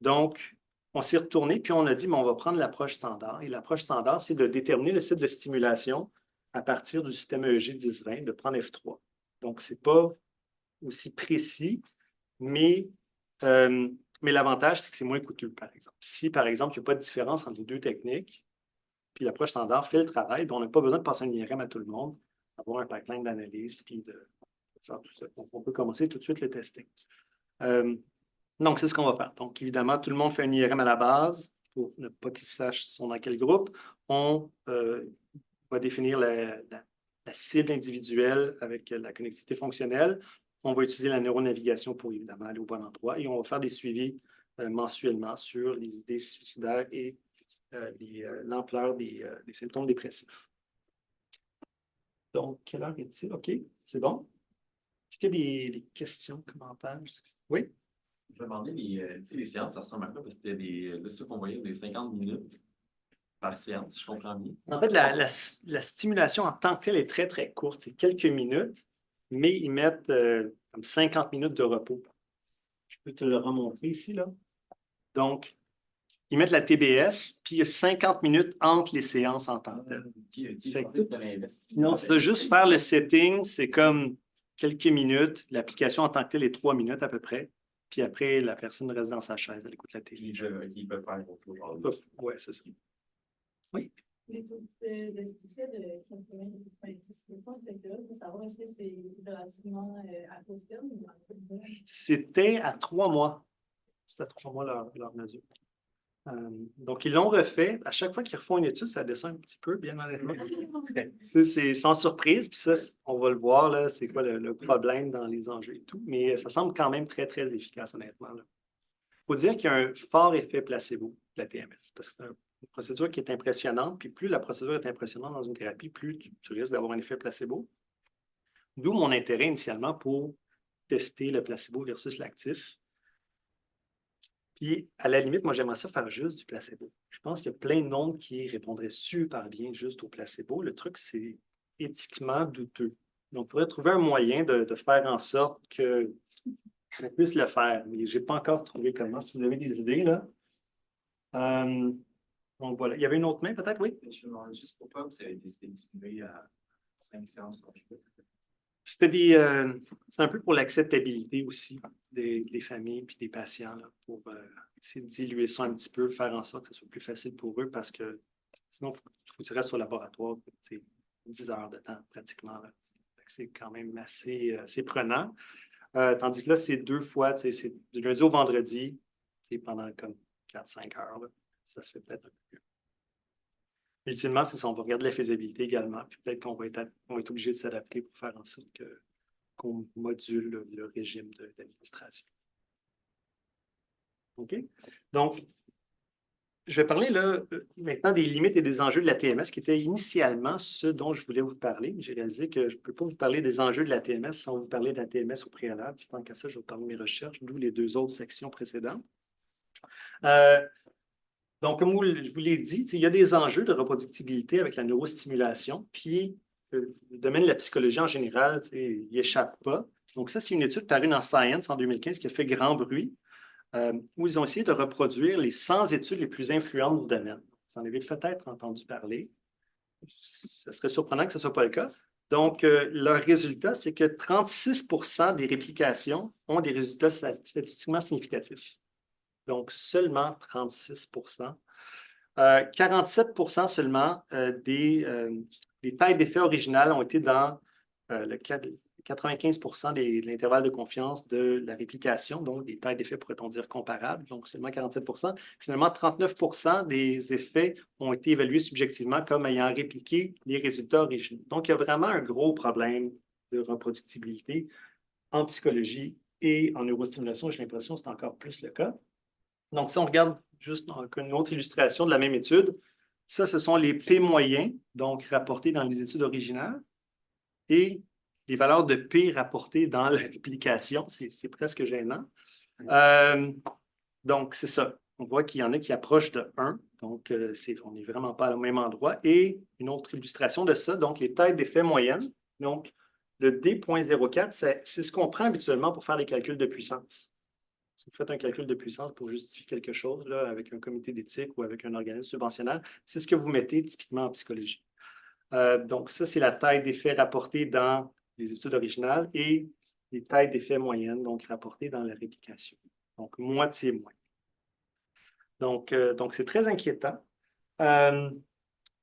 Donc, on s'est retourné, puis on a dit, mais on va prendre l'approche standard. Et l'approche standard, c'est de déterminer le site de stimulation à partir du système EEG 10-20, de prendre F3. Donc, ce n'est pas aussi précis, mais l'avantage, c'est que c'est moins coûteux, par exemple. Si, par exemple, il n'y a pas de différence entre les deux techniques, puis l'approche standard fait le travail, on n'a pas besoin de passer un IRM à tout le monde, avoir un pipeline d'analyse, puis de faire tout ça. Donc, on peut commencer tout de suite le testing. Donc, c'est ce qu'on va faire. Donc, évidemment, tout le monde fait un IRM à la base pour ne pas qu'ils sachent sont dans quel groupe. On va définir la cible individuelle avec la connectivité fonctionnelle. On va utiliser la neuronavigation pour, évidemment, aller au bon endroit. Et on va faire des suivis mensuellement sur les idées suicidaires et l'ampleur des symptômes dépressifs. Donc, quelle heure est-il? OK, c'est bon. Est-ce qu'il y a des questions, commentaires? Oui? Je me demandais, les séances, ça ressemble à quoi? Parce que c'était ceux qu'on voyait des 50 minutes par séance, je comprends bien. En fait, la stimulation en tant que telle est très, très courte. C'est quelques minutes, mais ils mettent comme 50 minutes de repos. Je peux te le remontrer ici, là. Donc, ils mettent la TBS, puis il y a 50 minutes entre les séances en tant que telles. Qui Fait pensait que t'allais investir? Non, c'est juste faire le setting, c'est comme quelques minutes. L'application en tant que telle est 3 minutes à peu près. Puis après, la personne reste dans sa chaise, elle écoute la télé. Ils peuvent faire autre chose. Ouais, c'est ça. Oui. Les taux de succès de 90%, j'étais curieuse de savoir est-ce que c'est relativement à court terme ou à court terme? C'était à 3 mois. C'était à 3 mois leur mesure. Donc, ils l'ont refait. À chaque fois qu'ils refont une étude, ça descend un petit peu, bien honnêtement. C'est sans surprise. Puis ça, on va le voir, là, c'est quoi le problème dans les enjeux et tout. Mais ça semble quand même très, très efficace, honnêtement. Il faut dire qu'il y a un fort effet placebo de la TMS. Parce que c'est une procédure qui est impressionnante. Puis plus la procédure est impressionnante dans une thérapie, plus tu risques d'avoir un effet placebo. D'où mon intérêt initialement pour tester le placebo versus l'actif. Puis, à la limite, moi, j'aimerais ça faire juste du placebo. Je pense qu'il y a plein de monde qui répondrait super bien juste au placebo. Le truc, c'est éthiquement douteux. On pourrait trouver un moyen de faire en sorte qu'on puisse le faire, mais je n'ai pas encore trouvé comment. Si vous avez des idées, là. Donc, voilà. Il y avait une autre main, peut-être, oui? Je me demande juste pourquoi vous avez décidé de diminuer à 5 séances par jour. C'est un peu pour l'acceptabilité aussi des familles et des patients, là, pour essayer de diluer ça un petit peu, faire en sorte que ce soit plus facile pour eux parce que sinon, il faut que tu restes au laboratoire 10 heures de temps pratiquement. C'est quand même assez prenant. Tandis que là, c'est 2 fois, c'est du lundi au vendredi, pendant comme 4-5 heures. Là. Ça se fait peut-être un peu plus. Ultimement, c'est ça, on va regarder la faisabilité également, puis peut-être qu'on va être obligé de s'adapter pour faire en sorte qu'on module le régime d'administration. OK? Donc, je vais parler là maintenant des limites et des enjeux de la TMS, qui était initialement ce dont je voulais vous parler. J'ai réalisé que je ne peux pas vous parler des enjeux de la TMS sans vous parler de la TMS au préalable. Puis tant qu'à ça, je vais vous parler de mes recherches, d'où les 2 autres sections précédentes. Donc, comme je vous l'ai dit, il y a des enjeux de reproductibilité avec la neurostimulation, puis le domaine de la psychologie en général, il n'y échappe pas. Donc, ça, c'est une étude parue dans Science en 2015 qui a fait grand bruit, où ils ont essayé de reproduire les 100 études les plus influentes du domaine. Vous en avez peut-être entendu parler. Ce serait surprenant que ce ne soit pas le cas. Donc, leur résultat, c'est que 36% des réplications ont des résultats statistiquement significatifs. Donc, seulement 36%. 47% seulement des tailles d'effet originales ont été dans le 95% de l'intervalle de confiance de la réplication, donc des tailles d'effet, pourrait-on dire, comparables, donc seulement 47%. Finalement, 39% des effets ont été évalués subjectivement comme ayant répliqué les résultats originaux. Donc, il y a vraiment un gros problème de reproductibilité en psychologie et en neurostimulation. J'ai l'impression que c'est encore plus le cas. Donc, si on regarde juste une autre illustration de la même étude, ça, ce sont les P moyens, donc rapportés dans les études originales, et les valeurs de P rapportées dans la réplication. C'est presque gênant. Donc, c'est ça. On voit qu'il y en a qui approchent de 1, donc on n'est vraiment pas au même endroit. Et une autre illustration de ça, donc les tailles d'effet moyennes. Donc, le D.04, c'est ce qu'on prend habituellement pour faire les calculs de puissance. Si vous faites un calcul de puissance pour justifier quelque chose là, avec un comité d'éthique ou avec un organisme subventionnel, c'est ce que vous mettez typiquement en psychologie. Donc, ça, c'est la taille d'effet rapportée dans les études originales et les tailles d'effet moyennes, donc rapportées dans la réplication. Donc, moitié moins. Donc c'est très inquiétant.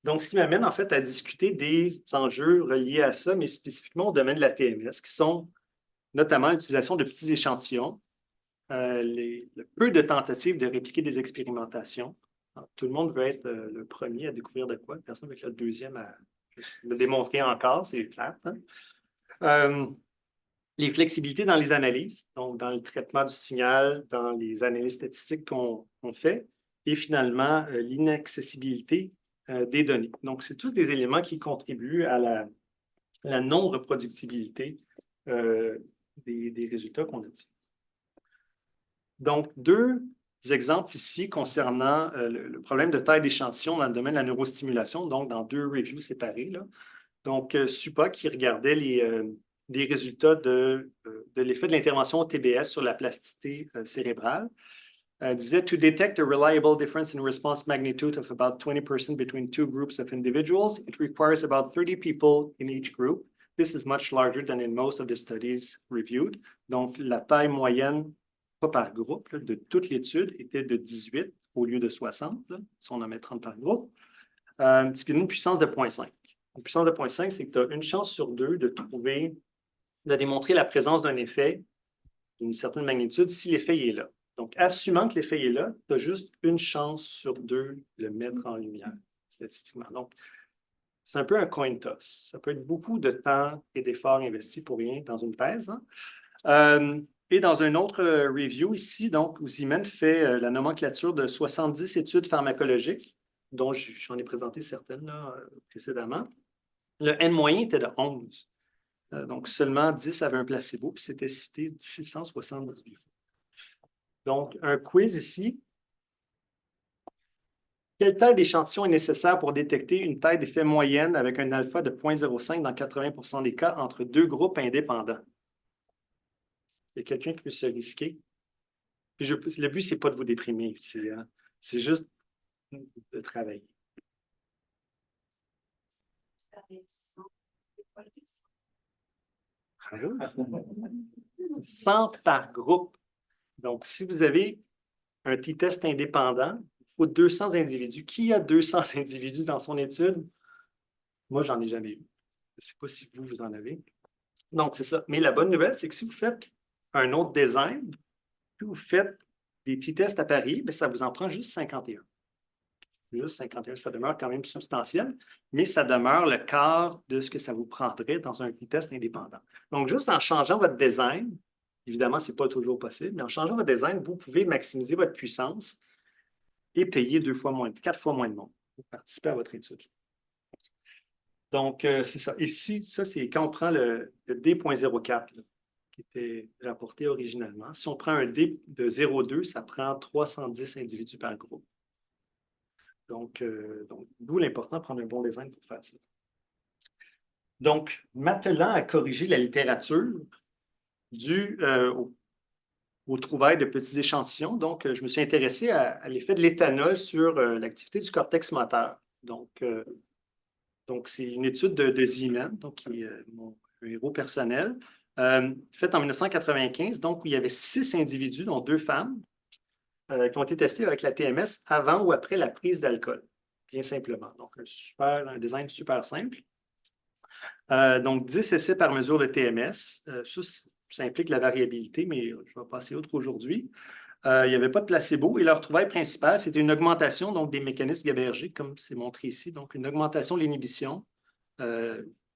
Donc, ce qui m'amène en fait à discuter des enjeux reliés à ça, mais spécifiquement au domaine de la TMS, qui sont notamment l'utilisation de petits échantillons, le peu de tentatives de répliquer des expérimentations. Alors, tout le monde veut être le premier à découvrir de quoi. Personne ne veut être le deuxième à le démontrer encore, c'est clair. Hein? Les flexibilités dans les analyses, donc dans le traitement du signal, dans les analyses statistiques qu'on fait, et finalement, l'inaccessibilité des données. Donc, c'est tous des éléments qui contribuent à la non-reproductibilité des résultats qu'on obtient. Donc, 2 exemples ici concernant le problème de taille d'échantillon dans le domaine de la neurostimulation, donc dans 2 reviews séparées. Là. Donc, SUPA qui regardait des résultats de l'effet de l'intervention au TBS sur la plasticité cérébrale. disait to detect a reliable difference in response magnitude of about 20% between two groups of individuals, it requires about 30 people in each group. This is much larger than in most of the studies reviewed. Donc, la taille moyenne, pas par groupe, là, de toute l'étude était de 18 au lieu de 60, là, si on en met 30 par groupe, ce qui donne une puissance de 0,5. Une puissance de 0,5, c'est que tu as une chance sur deux de trouver, de démontrer la présence d'un effet d'une certaine magnitude si l'effet est là. Donc, assumant que l'effet est là, tu as juste une chance sur deux de le mettre en lumière, statistiquement. Donc, c'est un peu un coin toss. Ça peut être beaucoup de temps et d'efforts investis pour rien dans une thèse. Hein? Et dans un autre review ici, donc, où Zeeman fait la nomenclature de 70 études pharmacologiques, dont j'en ai présenté certaines là, précédemment. Le N moyen était de 11. Donc, seulement 10 avaient un placebo, puis c'était cité 678 fois. Donc, un quiz ici. Quelle taille d'échantillon est nécessaire pour détecter une taille d'effet moyenne avec un alpha de 0,05 dans 80% des cas entre deux groupes indépendants? Il y a quelqu'un qui peut se risquer. Puis le but, ce n'est pas de vous déprimer ici. Hein? C'est juste de travailler. 100 par groupe. Donc, si vous avez un t-test indépendant, il faut 200 individus. Qui a 200 individus dans son étude? Moi, j'en ai jamais eu. Je ne sais pas si vous en avez. Donc, c'est ça. Mais la bonne nouvelle, c'est que si vous faites un autre design, puis vous faites des t-tests à Paris, bien, ça vous en prend juste 51. Juste 51, ça demeure quand même substantiel, mais ça demeure le quart de ce que ça vous prendrait dans un t-test indépendant. Donc, juste en changeant votre design, évidemment, ce n'est pas toujours possible, mais en changeant votre design, vous pouvez maximiser votre puissance et payer 4 fois moins de monde pour participer à votre étude. Donc, c'est ça. Ici, ça, c'est quand on prend le D.04, qui était rapporté originalement. Si on prend un D de 0,2, ça prend 310 individus par groupe. Donc d'où l'important de prendre un bon design pour faire ça. Donc, m'attelant à corriger la littérature due aux trouvailles de petits échantillons, donc je me suis intéressé à l'effet de l'éthanol sur l'activité du cortex moteur. Donc c'est une étude de Zeeman, donc qui est mon héros personnel, faite en 1995, donc où il y avait 6 individus, dont 2 femmes, qui ont été testés avec la TMS avant ou après la prise d'alcool, bien simplement. Donc, un design super simple. Donc, 10 essais par mesure de TMS. Ça implique la variabilité, mais je vais passer outre aujourd'hui. Il n'y avait pas de placebo et leur trouvaille principale, c'était une augmentation donc, des mécanismes GABAergiques, comme c'est montré ici. Donc, une augmentation de l'inhibition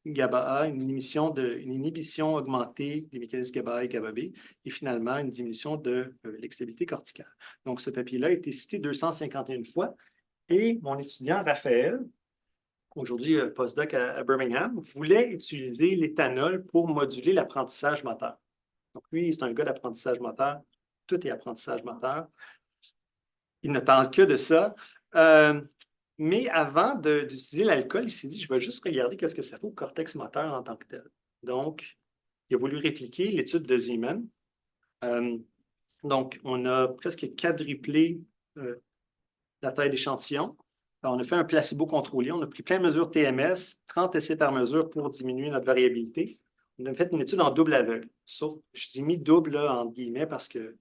GABA-A, une inhibition augmentée des mécanismes GABA-A et GABA-B, et finalement une diminution de l'excitabilité corticale. Donc, ce papier-là a été cité 251 fois, et mon étudiant Raphaël, aujourd'hui postdoc à Birmingham, voulait utiliser l'éthanol pour moduler l'apprentissage moteur. Donc, lui, c'est un gars d'apprentissage moteur, tout est apprentissage moteur. Il ne tente que de ça. Mais avant d'utiliser l'alcool, il s'est dit, je vais juste regarder qu'est-ce que ça fait au cortex moteur en tant que tel. Donc, il a voulu répliquer l'étude de Zeeman. Donc, on a presque quadruplé la taille d'échantillon. On a fait un placebo contrôlé. On a pris plein de mesures TMS, 30 essais par mesure pour diminuer notre variabilité. On a fait une étude en double aveugle. Sauf, je mis double là, entre guillemets parce que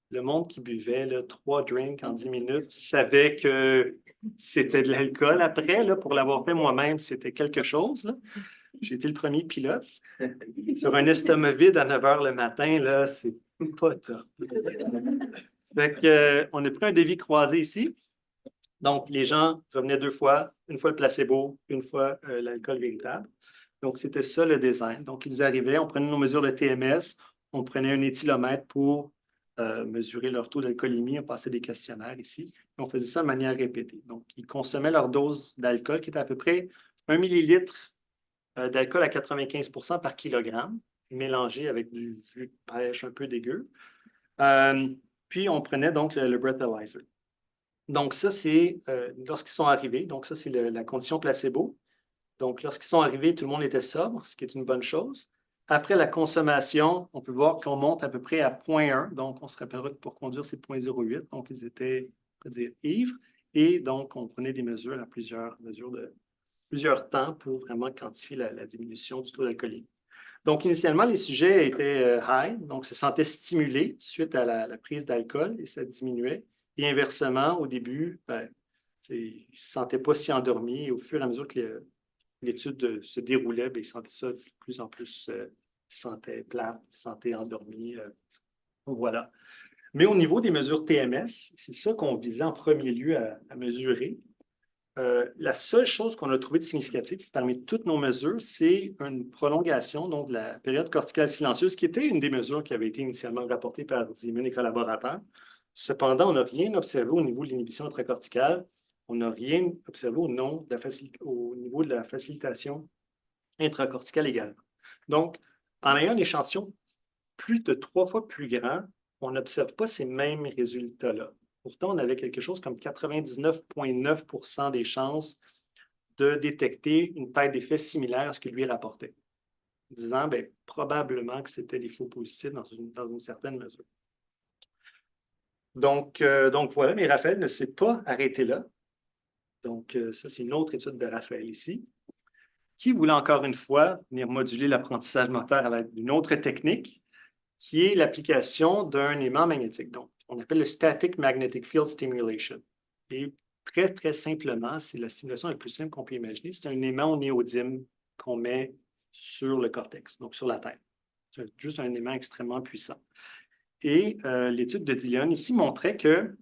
le monde qui buvait là, 3 drinks en 10 minutes savait que c'était de l'alcool après. Là, pour l'avoir fait moi-même, c'était quelque chose. J'ai été le premier pilote. Sur un estomac vide à 9 h le matin, là, c'est pas top. Fait que, on a pris un devis croisé ici. Donc, les gens revenaient 2 fois, une fois le placebo, une fois l'alcool véritable. Donc, c'était ça le design. Donc, ils arrivaient, on prenait nos mesures de TMS, on prenait un éthylomètre pour mesurer leur taux d'alcoolémie, on passait des questionnaires ici, et on faisait ça de manière répétée. Donc, ils consommaient leur dose d'alcool qui était à peu près 1 millilitre d'alcool à 95% par kilogramme, mélangé avec du jus de pêche un peu dégueu. Puis, on prenait donc le breathalyzer. Donc, ça, c'est lorsqu'ils sont arrivés. Donc, ça, c'est la condition placebo. Donc, lorsqu'ils sont arrivés, tout le monde était sobre, ce qui est une bonne chose. Après la consommation, on peut voir qu'on monte à peu près à 0,1. Donc, on se rappellera que pour conduire, c'est 0,08. Donc, ils étaient, on peut dire, ivres. Et donc, on prenait des mesures à plusieurs temps pour vraiment quantifier la diminution du taux d'alcoolémie. Donc, initialement, les sujets étaient high, donc se sentaient stimulés suite à la prise d'alcool et ça diminuait. Et inversement, au début, ils ne se sentaient pas si endormis. Et au fur et à mesure que l'étude se déroulait, ils sentaient ça de plus en plus, ils se sentaient plates, ils se sentaient endormis. Voilà. Mais au niveau des mesures TMS, c'est ça qu'on visait en premier lieu à mesurer. La seule chose qu'on a trouvée de significative parmi toutes nos mesures, c'est une prolongation donc, de la période corticale silencieuse, qui était une des mesures qui avait été initialement rapportée par Zeeman et collaborateurs. Cependant, on n'a rien observé au niveau de l'inhibition intracorticale. On n'a rien observé au niveau de la facilitation intracorticale également. Donc, en ayant un échantillon plus de 3 fois plus grand, on n'observe pas ces mêmes résultats-là. Pourtant, on avait quelque chose comme 99,9% des chances de détecter une taille d'effet similaire à ce que lui rapportait, disant probablement que c'était des faux positifs dans une certaine mesure. Donc voilà, mais Raphaël ne s'est pas arrêté là. Donc, ça, c'est une autre étude de Raphaël ici, qui voulait encore une fois venir moduler l'apprentissage moteur avec une autre technique, qui est l'application d'un aimant magnétique. Donc, on appelle le Static Magnetic Field Stimulation. Et très, très simplement, c'est la stimulation la plus simple qu'on peut imaginer. C'est un aimant au néodyme qu'on met sur le cortex, donc sur la tête. C'est juste un aimant extrêmement puissant. Et l'étude de Dillon ici montrait que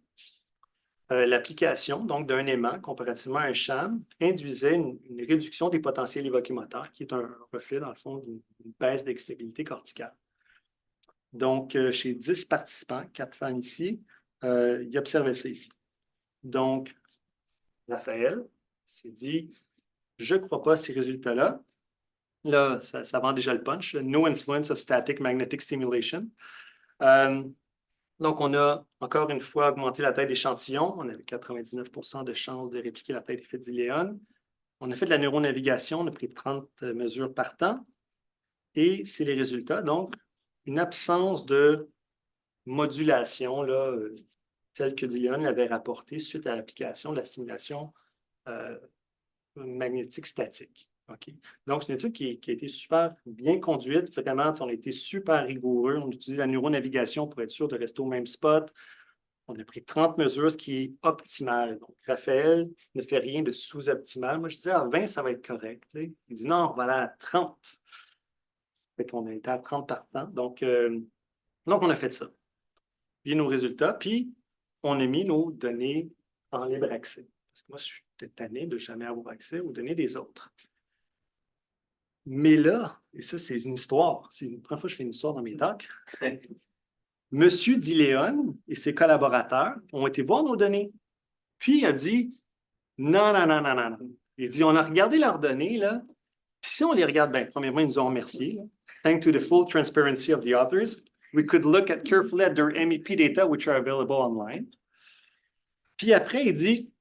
l'application d'un aimant comparativement à un sham induisait une réduction des potentiels évoqués-moteurs, qui est un reflet, dans le fond, d'une baisse d'excitabilité corticale. Donc, chez 10 participants, 4 femmes ici, il observait ça ici. Donc, Raphaël s'est dit, je ne crois pas à ces résultats-là. Là, ça vend déjà le punch, No influence of static magnetic stimulation. Donc, on a encore une fois augmenté la taille d'échantillon. On avait 99% de chances de répliquer la taille d'effet d'Iléon. On a fait de la neuronavigation, on a pris 30 mesures par temps. Et c'est les résultats. Donc, une absence de modulation là, telle que Dillon l'avait rapporté suite à l'application de la stimulation magnétique statique. Okay? Donc, c'est une étude qui a été super bien conduite. Vraiment, on a été super rigoureux. On a utilisé la neuronavigation pour être sûr de rester au même spot. On a pris 30 mesures, ce qui est optimal. Donc, Raphaël ne fait rien de sous-optimal. Moi, je disais, 20, ça va être correct. T'sais. Il dit, non, voilà, à 30. Fait qu'on a été à 30 par temps. Donc, on a fait ça. Puis nos résultats, puis on a mis nos données en libre accès. Parce que moi, je suis tanné de ne jamais avoir accès aux données des autres. Mais là, et ça, c'est une histoire. C'est la première fois que je fais une histoire dans mes talks. Monsieur Diléon et ses collaborateurs ont été voir nos données. Puis il a dit non, non, non, non, non, non. Il dit on a regardé leurs données, là. Puis si on les regarde bien, premièrement, ils nous ont remerciés. Là. Thanks to the full transparency of the authors, we could look at carefully at their MEP data, which are available online. Puis après, il dit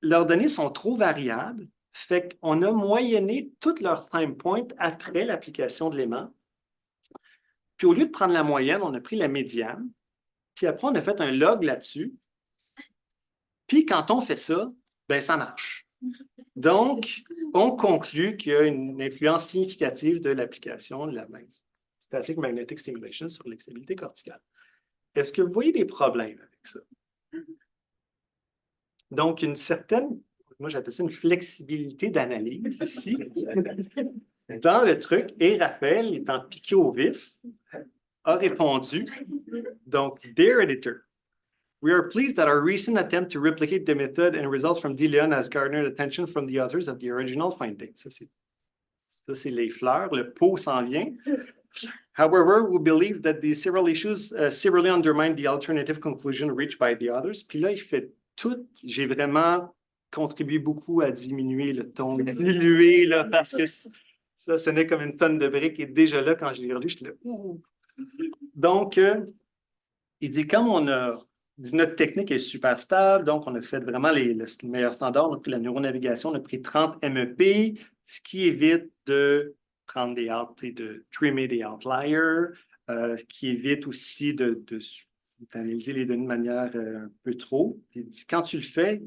leurs données sont trop variables. Fait qu'on a moyenné toutes leurs time points après l'application de l'aimant. Puis au lieu de prendre la moyenne, on a pris la médiane. Puis après, on a fait un log là-dessus. Puis quand on fait ça, ben ça marche. Donc, on conclut qu'il y a une influence significative de l'application de la Static Magnetic Stimulation sur l'excitabilité corticale. Est-ce que vous voyez des problèmes avec ça? Donc, une certaine, moi j'appelle ça une flexibilité d'analyse ici, dans le truc, et Raphaël, étant piqué au vif, a répondu, donc, Dear Editor, we are pleased that our recent attempt to replicate the method and results from Dillon has garnered attention from the authors of the original findings. Ça, c'est les fleurs, le pot s'en vient. However, we believe that the several issues severely undermine the alternative conclusion reached by the others. Puis là, il fait tout. J'ai vraiment contribué beaucoup à diminuer le ton, diluer, là, parce que ça sonnait comme une tonne de briques. Et déjà là, quand je l'ai relu, j'étais là, ouh! Donc, il dit, comme on a dit, notre technique est super stable, donc on a fait vraiment le meilleur standard, on a pris la neuronavigation, on a pris 30 MEP, ce qui évite de prendre de trimmer des outliers, qui évite aussi d'analyser les données de manière un peu trop. Puis il dit, quand tu le fais,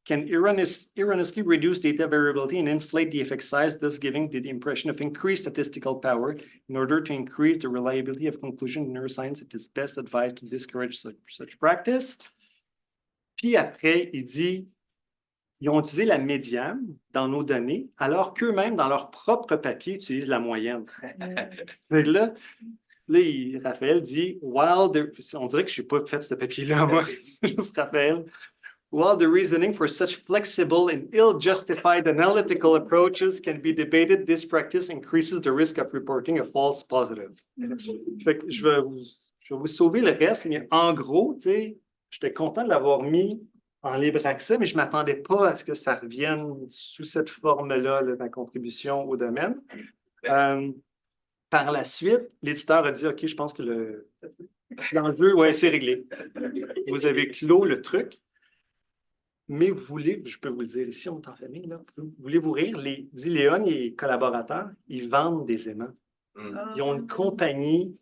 can erroneously reduce data variability and inflate the effect size, thus giving the impression of increased statistical power. In order to increase the reliability of conclusion in neuroscience, it is best advised to discourage such practice. Puis après, il dit, ils ont utilisé la médiane dans nos données, alors qu'eux-mêmes, dans leur propre papier, utilisent la moyenne. Fait que là, Raphaël dit, on dirait que je n'ai pas fait ce papier-là, moi, c'est juste Raphaël. While the reasoning for such flexible and ill-justified analytical approaches can be debated, this practice increases the risk of reporting a false positive. Fait que je vais vous sauver le reste, mais en gros, tu sais, j'étais content de l'avoir mis en libre accès, mais je ne m'attendais pas à ce que ça revienne sous cette forme-là, ma contribution au domaine. Par la suite, l'éditeur a dit, OK, je pense que l'enjeu, ouais, c'est réglé. Vous avez clos le truc. Mais vous voulez, je peux vous le dire ici, on est en famille, là, voulez-vous rire, Léon et les collaborateurs, ils vendent des aimants. Ils ont une compagnie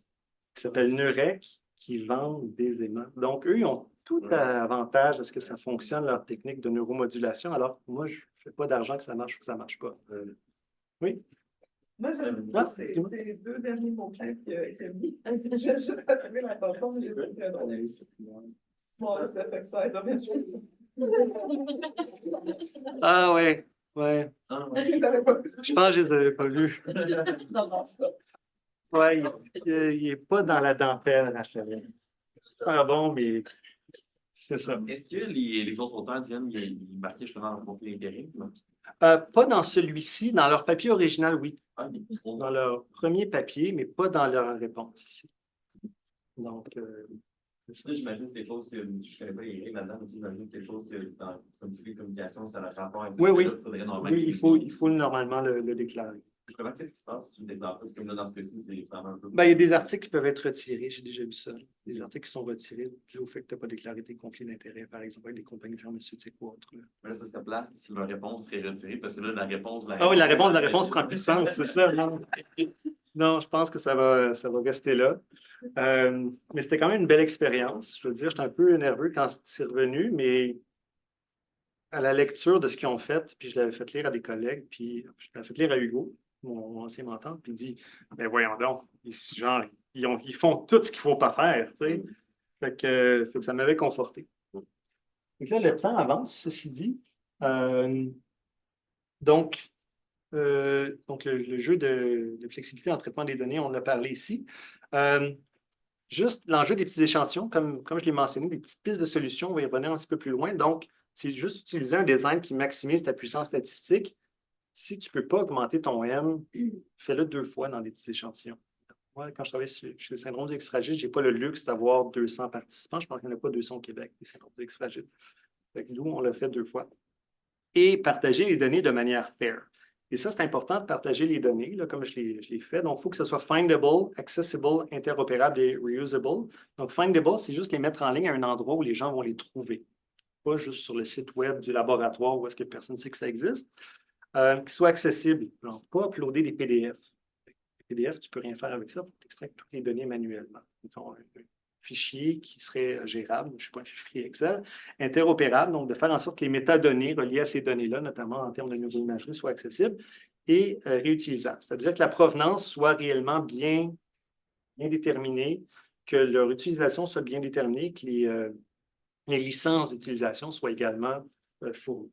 qui s'appelle Neurec qui vend des aimants. Donc, eux, ils ont tout avantage à ce que ça fonctionne, leur technique de neuromodulation, alors que moi, je ne fais pas d'argent que ça marche ou que ça ne marche pas. Oui? Moi, c'est les 2 derniers mots-clés qui ont été mis. J'ai juste attribué l'attention, mais j'ai pas très drôle. Small effect size of injury. Ah ouais. Je pense que je les avais pas vus. Ouais, il n'est pas dans la dentelle, Raphaël. Ah bon, mais c'est ça. Est-ce que les autres auteurs viennent marquer justement en conflit d'intérêt? Pas dans celui-ci. Dans leur papier original, oui. Dans leur premier papier, mais pas dans leur réponse ici. Donc, ça, j'imagine que c'est quelque chose que je ne connais pas les règles là-dedans, mais j'imagine quelque chose que dans comme toutes les communications, ça a rapport avec oui, il faut normalement le déclarer. Justement, qu'est-ce qui se passe si tu ne déclares pas? Comme là, dans ce cas-ci, c'est vraiment un peu. Il y a des articles qui peuvent être retirés, j'ai déjà vu ça. Des articles qui sont retirés dû au fait que tu n'as pas déclaré tes conflits d'intérêts, par exemple, avec des compagnies pharmaceutiques ou autres. Mais là, ça serait plate si la réponse serait retirée, parce que là, la réponse. Ah oui, la réponse prend plus de sens, c'est ça. Non, je pense que ça va rester là. Mais c'était quand même une belle expérience. Je veux dire, j'étais un peu nerveux quand c'est revenu, mais à la lecture de ce qu'ils ont fait, puis je l'avais fait lire à des collègues, puis je l'avais fait lire à Hugo, mon ancien mentor, puis il dit, mais voyons donc, ils font tout ce qu'il ne faut pas faire, tu sais. Fait que ça m'avait conforté. Donc là, le temps avance, ceci dit. Donc, le jeu de flexibilité en traitement des données, on en a parlé ici. Juste l'enjeu des petits échantillons, comme je l'ai mentionné, des petites pistes de solutions, on va y revenir un petit peu plus loin. Donc, c'est juste utiliser un design qui maximise ta puissance statistique. Si tu ne peux pas augmenter ton N, fais-le 2 fois dans des petits échantillons. Moi, quand je travaille chez le syndrome du X-fragile, je n'ai pas le luxe d'avoir 200 participants. Je pense qu'il n'y en a pas 200 au Québec, les syndromes du X-fragile. Nous, on l'a fait 2 fois. Et partager les données de manière fair. Et ça, c'est important de partager les données, là, comme je l'ai fait. Donc, il faut que ce soit findable, accessible, interopérable et reusable. Donc, findable, c'est juste les mettre en ligne à un endroit où les gens vont les trouver. Pas juste sur le site web du laboratoire où est-ce que personne ne sait que ça existe. Qu'ils soient accessibles. Donc, pas uploader des PDF. Les PDF, tu ne peux rien faire avec ça. Il faut extraire toutes les données manuellement. Mettons, un fichier qui serait gérable, je ne sais pas, un fichier Excel, interopérable, donc de faire en sorte que les métadonnées reliées à ces données-là, notamment en termes de neuroimagerie, soient accessibles et réutilisables. C'est-à-dire que la provenance soit réellement bien déterminée, que leur utilisation soit bien déterminée, que les licences d'utilisation soient également fournies.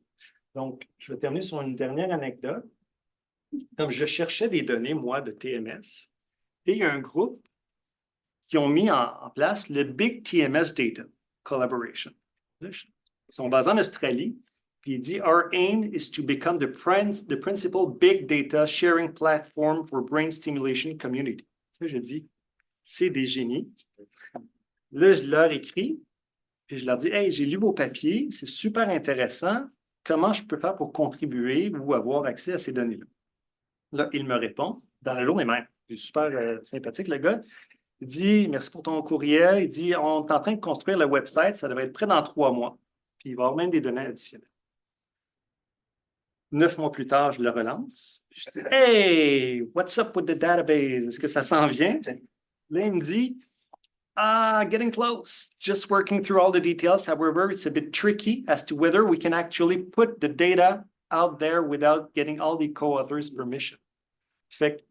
Donc, je vais terminer sur une dernière anecdote. Comme je cherchais des données, moi, de TMS, et il y a un groupe qui ont mis en place le Big TMS Data Collaboration. Ils sont basés en Australie, puis il dit « Our aim is to become the principal big data sharing platform for brain stimulation community. » Là, je dis « C'est des génies. » Là, je leur écris, puis je leur dis « Hey, j'ai lu vos papiers, c'est super intéressant. Comment je peux faire pour contribuer ou avoir accès à ces données-là? » Là, il me répond, dans la journée même. Il est super sympathique, le gars. Il dit, merci pour ton courriel. Il dit, on est en train de construire le website, ça devrait être prêt dans 3 mois. Puis il va y avoir même des données additionnelles. 9 mois plus tard, je le relance. Je dis, Hey, what's up with the database? Est-ce que ça s'en vient? Là, il me dit, getting close. Just working through all the details. However, it's a bit tricky as to whether we can actually put the data out there without getting all the co-authors' permission. Fait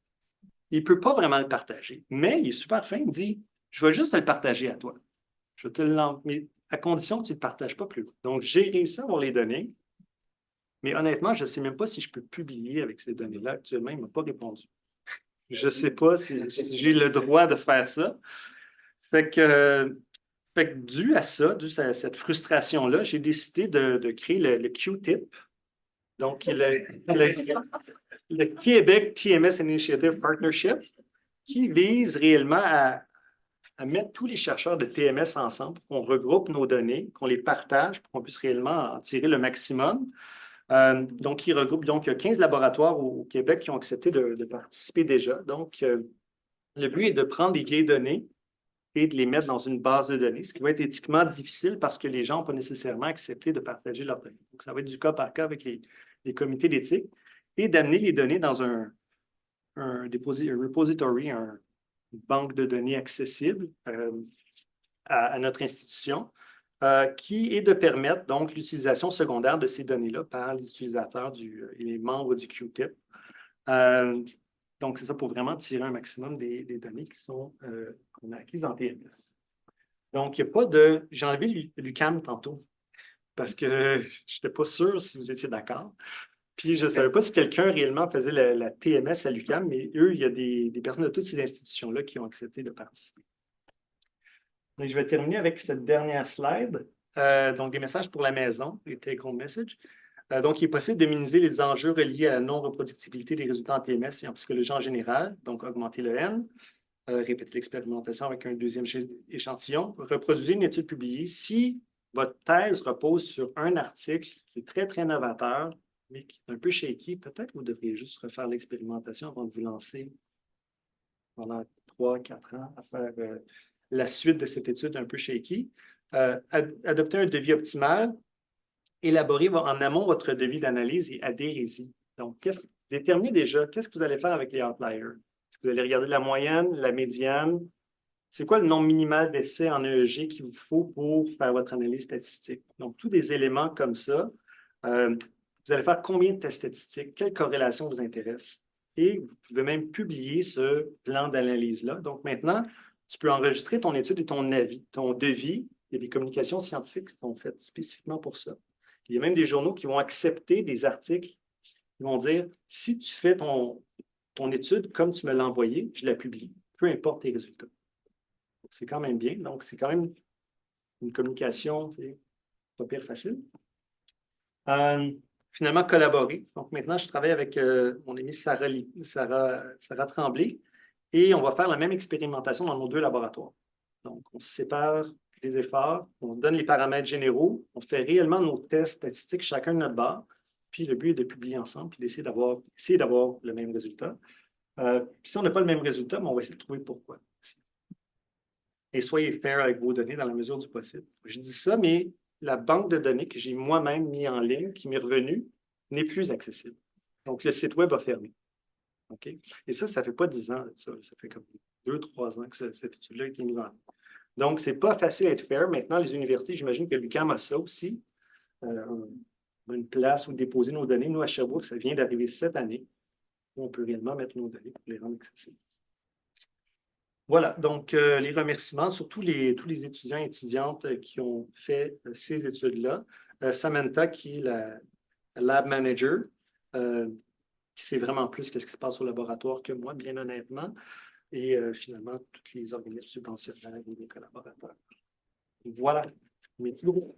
qu'il ne peut pas vraiment le partager. Mais il est super fin. Il me dit, je vais juste te le partager à toi. Je vais te mais à condition que tu ne le partages pas plus loin. Donc, j'ai réussi à avoir les données. Mais honnêtement, je ne sais même pas si je peux publier avec ces données-là. Actuellement, il ne m'a pas répondu. Je ne sais pas si j'ai le droit de faire ça. Fait que dû à ça, dû à cette frustration-là, j'ai décidé de créer le Q-Tip. Donc, le Québec TMS Initiative Partnership, qui vise réellement à mettre tous les chercheurs de TMS ensemble, qu'on regroupe nos données, qu'on les partage pour qu'on puisse réellement en tirer le maximum. Donc, il regroupe, donc, il y a 15 laboratoires au Québec qui ont accepté de participer déjà. Donc, le but est de prendre des vieilles données et de les mettre dans une base de données, ce qui va être éthiquement difficile parce que les gens n'ont pas nécessairement accepté de partager leurs données. Donc, ça va être du cas par cas avec les comités d'éthique et d'amener les données dans un repository, une banque de données accessible à notre institution, qui est de permettre donc l'utilisation secondaire de ces données-là par les utilisateurs et les membres du Q-Tip. Donc, c'est ça pour vraiment tirer un maximum des données qu'on a acquises en TMS. Donc, il n'y a pas de... J'ai enlevé l'UQAM tantôt parce que je n'étais pas sûr si vous étiez d'accord. Puis, je ne savais pas si quelqu'un réellement faisait la TMS à l'UQAM, mais eux, il y a des personnes de toutes ces institutions-là qui ont accepté de participer. Donc, je vais terminer avec cette dernière slide. Donc, des messages pour la maison, les take-home messages. Donc, il est possible de minimiser les enjeux reliés à la non-reproductibilité des résultats en TMS et en psychologie en général, donc augmenter le N, répéter l'expérimentation avec un deuxième échantillon, reproduire une étude publiée. Si votre thèse repose sur un article qui est très, très novateur, mais qui est un peu shaky, peut-être que vous devriez juste refaire l'expérimentation avant de vous lancer pendant 3-4 ans à faire la suite de cette étude un peu shaky. Adopter un devis optimal, élaborer en amont votre devis d'analyse et adhérer-y. Donc, déterminez déjà qu'est-ce que vous allez faire avec les outliers. Est-ce que vous allez regarder la moyenne, la médiane? C'est quoi le nombre minimal d'essais en EEG qu'il vous faut pour faire votre analyse statistique? Donc, tous des éléments comme ça. Vous allez faire combien de tests statistiques? Quelle corrélation vous intéresse? Et vous pouvez même publier ce plan d'analyse-là. Donc, maintenant, tu peux enregistrer ton étude et ton avis, ton devis. Il y a des communications scientifiques qui sont faites spécifiquement pour ça. Il y a même des journaux qui vont accepter des articles qui vont dire, si tu fais ton étude comme tu me l'as envoyé, je la publie, peu importe tes résultats. C'est quand même bien. Donc, c'est quand même une communication, pas pire facile. Finalement, collaborer. Donc, maintenant, je travaille avec mon amie Sarah Tremblay et on va faire la même expérimentation dans nos 2 laboratoires. Donc, on se sépare les efforts, on donne les paramètres généraux, on fait réellement nos tests statistiques chacun de notre barre, puis le but est de publier ensemble puis d'essayer d'avoir le même résultat. Puis si on n'a pas le même résultat, on va essayer de trouver pourquoi. Et soyez fair avec vos données dans la mesure du possible. Je dis ça, mais la banque de données que j'ai moi-même mis en ligne, qui m'est revenue, n'est plus accessible. Donc, le site web a fermé. OK? Et ça ne fait pas 10 ans de ça. Ça fait comme 2-3 ans que cette étude-là a été mise en ligne. Donc, ce n'est pas facile à être fair. Maintenant, les universités, j'imagine que l'UQAM a ça aussi. Une place où déposer nos données. Nous, à Sherbrooke, ça vient d'arriver cette année. On peut réellement mettre nos données pour les rendre accessibles. Voilà, donc les remerciements, surtout tous les étudiants et étudiantes qui ont fait ces études-là. Samantha, qui est la lab manager, qui sait vraiment plus qu'est-ce qui se passe au laboratoire que moi, bien honnêtement. Et finalement, tous les organismes subventionnels et les collaborateurs. Voilà. Merci beaucoup.